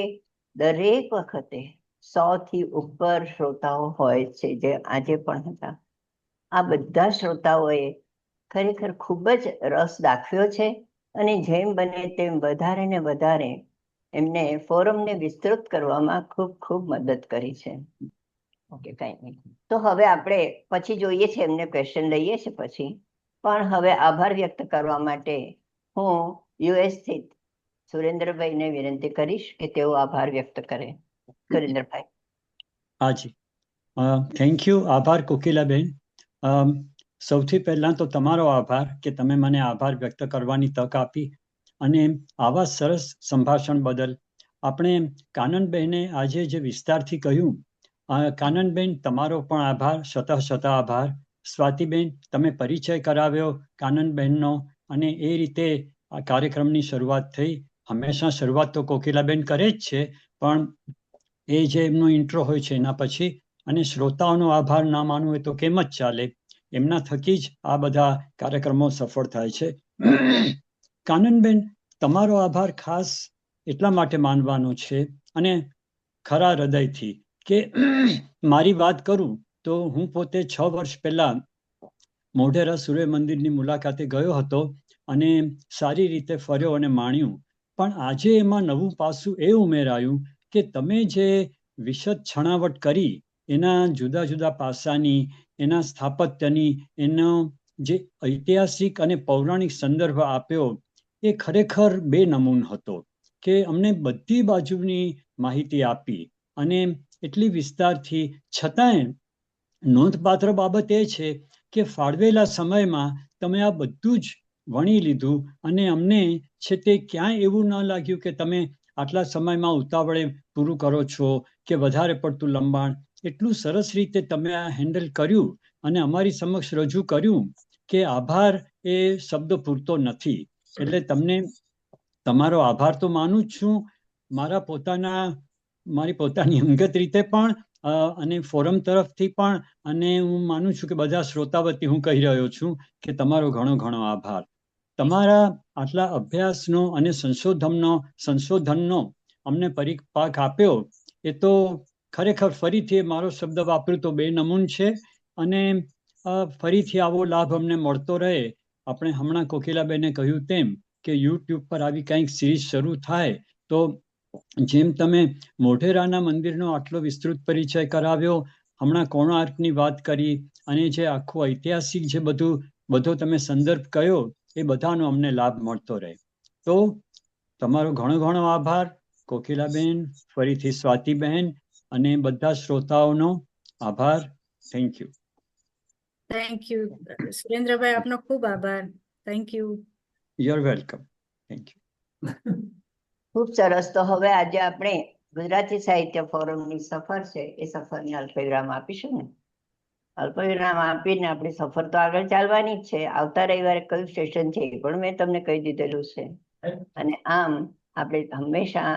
A: દરેક વખતે 100 થી ઉપર શ્રોતાઓ હોય છે, જે આજે પણ હતા. આ બધા શ્રોતાઓએ ખરેખર ખૂબ જ રસ દાખવ્યો છે, અને જેમ બને તેમ વધારે ને વધારે એમને ફોરમને વિસ્તૃત કરવામાં ખૂબ ખૂબ મદદ કરી છે. ઓકે, કઈ નહીં. તો હવે આપણે પછી જોઈએ છે, એમને ક્વેશ્ચન લઈએ છે પછી. પણ હવે આભાર વ્યક્ત કરવા માટે હું યુએસ સ્થિત સુરેન્દ્રભાઈને વિનંતી કરીશ કે તેઓ આભાર વ્યક્ત કરે. સુરેન્દ્રભાઈ.
F: હાજી, થેન્ક યુ. આભાર કોકિલાબેન. સૌથી પહેલા તો તમારો આભાર કે તમે મને આભાર વ્યક્ત કરવાની તક આપી, અને આવા સરસ સંભાષણ બદલ. આપણે કાનનબહેને આજે જે વિસ્તારથી કહ્યું, કાનનબેન તમારો પણ આભાર, શત આભાર. સ્વાતિબેન, તમે પરિચય કરાવ્યો કાનનબહેનનો, અને એ રીતે આ કાર્યક્રમની શરૂઆત થઈ. હંમેશા શરૂઆત તો કોકિલાબેન કરે જ છે, પણ એ જે એમનો ઇન્ટ્રો હોય છે એના પછી. અને શ્રોતાઓનો આભાર ના માનવું એ તો કેમ જ ચાલે, એમના થકી જ આ બધા કાર્યક્રમો સફળ થાય છે. કાનનબેન, તમારો આભાર ખાસ એટલા માટે માનવાનો છે, અને ખરા હૃદયથી, કે મારી વાત કરું તો હું પોતે 6 વર્ષ પહેલા મોઢેરા સૂર્ય મંદિરની મુલાકાતે ગયો હતો, અને સારી રીતે ફર્યો અને માણ્યું. પણ આજે એમાં નવું પાસું એ ઉમેરાયું કે તમે જે વિશદ છણાવટ કરી, એના જુદા જુદા પાસાની, એના સ્થાપત્યની, એનો જે ઐતિહાસિક અને પૌરાણિક સંદર્ભ આપ્યો, એ ખરેખર બેનમૂન હતો. કે અમને બધી બાજુની માહિતી આપી, અને એટલી વિસ્તારથી. છતાંય નોંધપાત્ર બાબત એ છે કે ફાળવેલા સમયમાં તમે આ બધું જ વણી લીધું, અને અમને છે તે ક્યાંય એવું ન લાગ્યું કે તમે આટલા સમયમાં ઉતાવળે પૂરું કરો છો કે વધારે પડતું લંબાણ. એટલું સરસ રીતે તમે આ હેન્ડલ કર્યું અને અમારી સમક્ષ રજૂ કર્યું કે આભાર એ શબ્દ પૂરતો નથી. એટલે તમને તમારો આભાર તો માનું જ છું, મારી પોતાની અંગત રીતે પણ, અને ફોરમ તરફથી પણ, અને હું માનું છું કે બધા શ્રોતા વતી હું કહી રહ્યો છું કે તમારો ઘણો ઘણો આભાર. તમારા આટલા અભ્યાસનો અને સંશોધનનો અમને પરિપાક આપ્યો, એ તો ખરેખર ફરીથી મારો શબ્દ વાપરું તો બેનમૂન છે. અને ફરીથી આવો લાભ અમને મળતો રહે. આપણે હમણાં કોકિલાબેને કહ્યું તેમ કે યુટ્યુબ પર આવી કંઈક સિરીઝ શરૂ થાય, તો જેમ તમે મોઢેરાના મંદિરનો આટલો વિસ્તૃત પરિચય કરાવ્યો, હમણાં કોણાર્કની વાત કરી, અને જે આખું ઐતિહાસિક જે બધો તમે સંદર્ભ કયો, એ બધાનો અમને લાભ મળતો રહે. તો તમારો ઘણો ઘણો આભાર કોકિલાબેન, ફરીથી સ્વાતિબહેન, અને બધા શ્રોતાઓનો આભાર. Thank you.
C: Thank you Surendrabhai, આપનો ખૂબ આભાર. Thank you.
F: You are welcome. Thank you.
A: ખૂબ સરસ. તો હવે આજે આપણે ગુજરાતી સાહિત્ય ફોરમની સફર છે, એ સફરને અલ્પવિરામ આપીશું ને. અલ્પવિરામ આપીને આપણી સફર તો આગળ ચાલવાની જ છે. આવતા રવિવારે કયું સ્ટેશન છે એ પણ મેં તમને કહી દીધેલું છે. અને આમ આપણે હંમેશા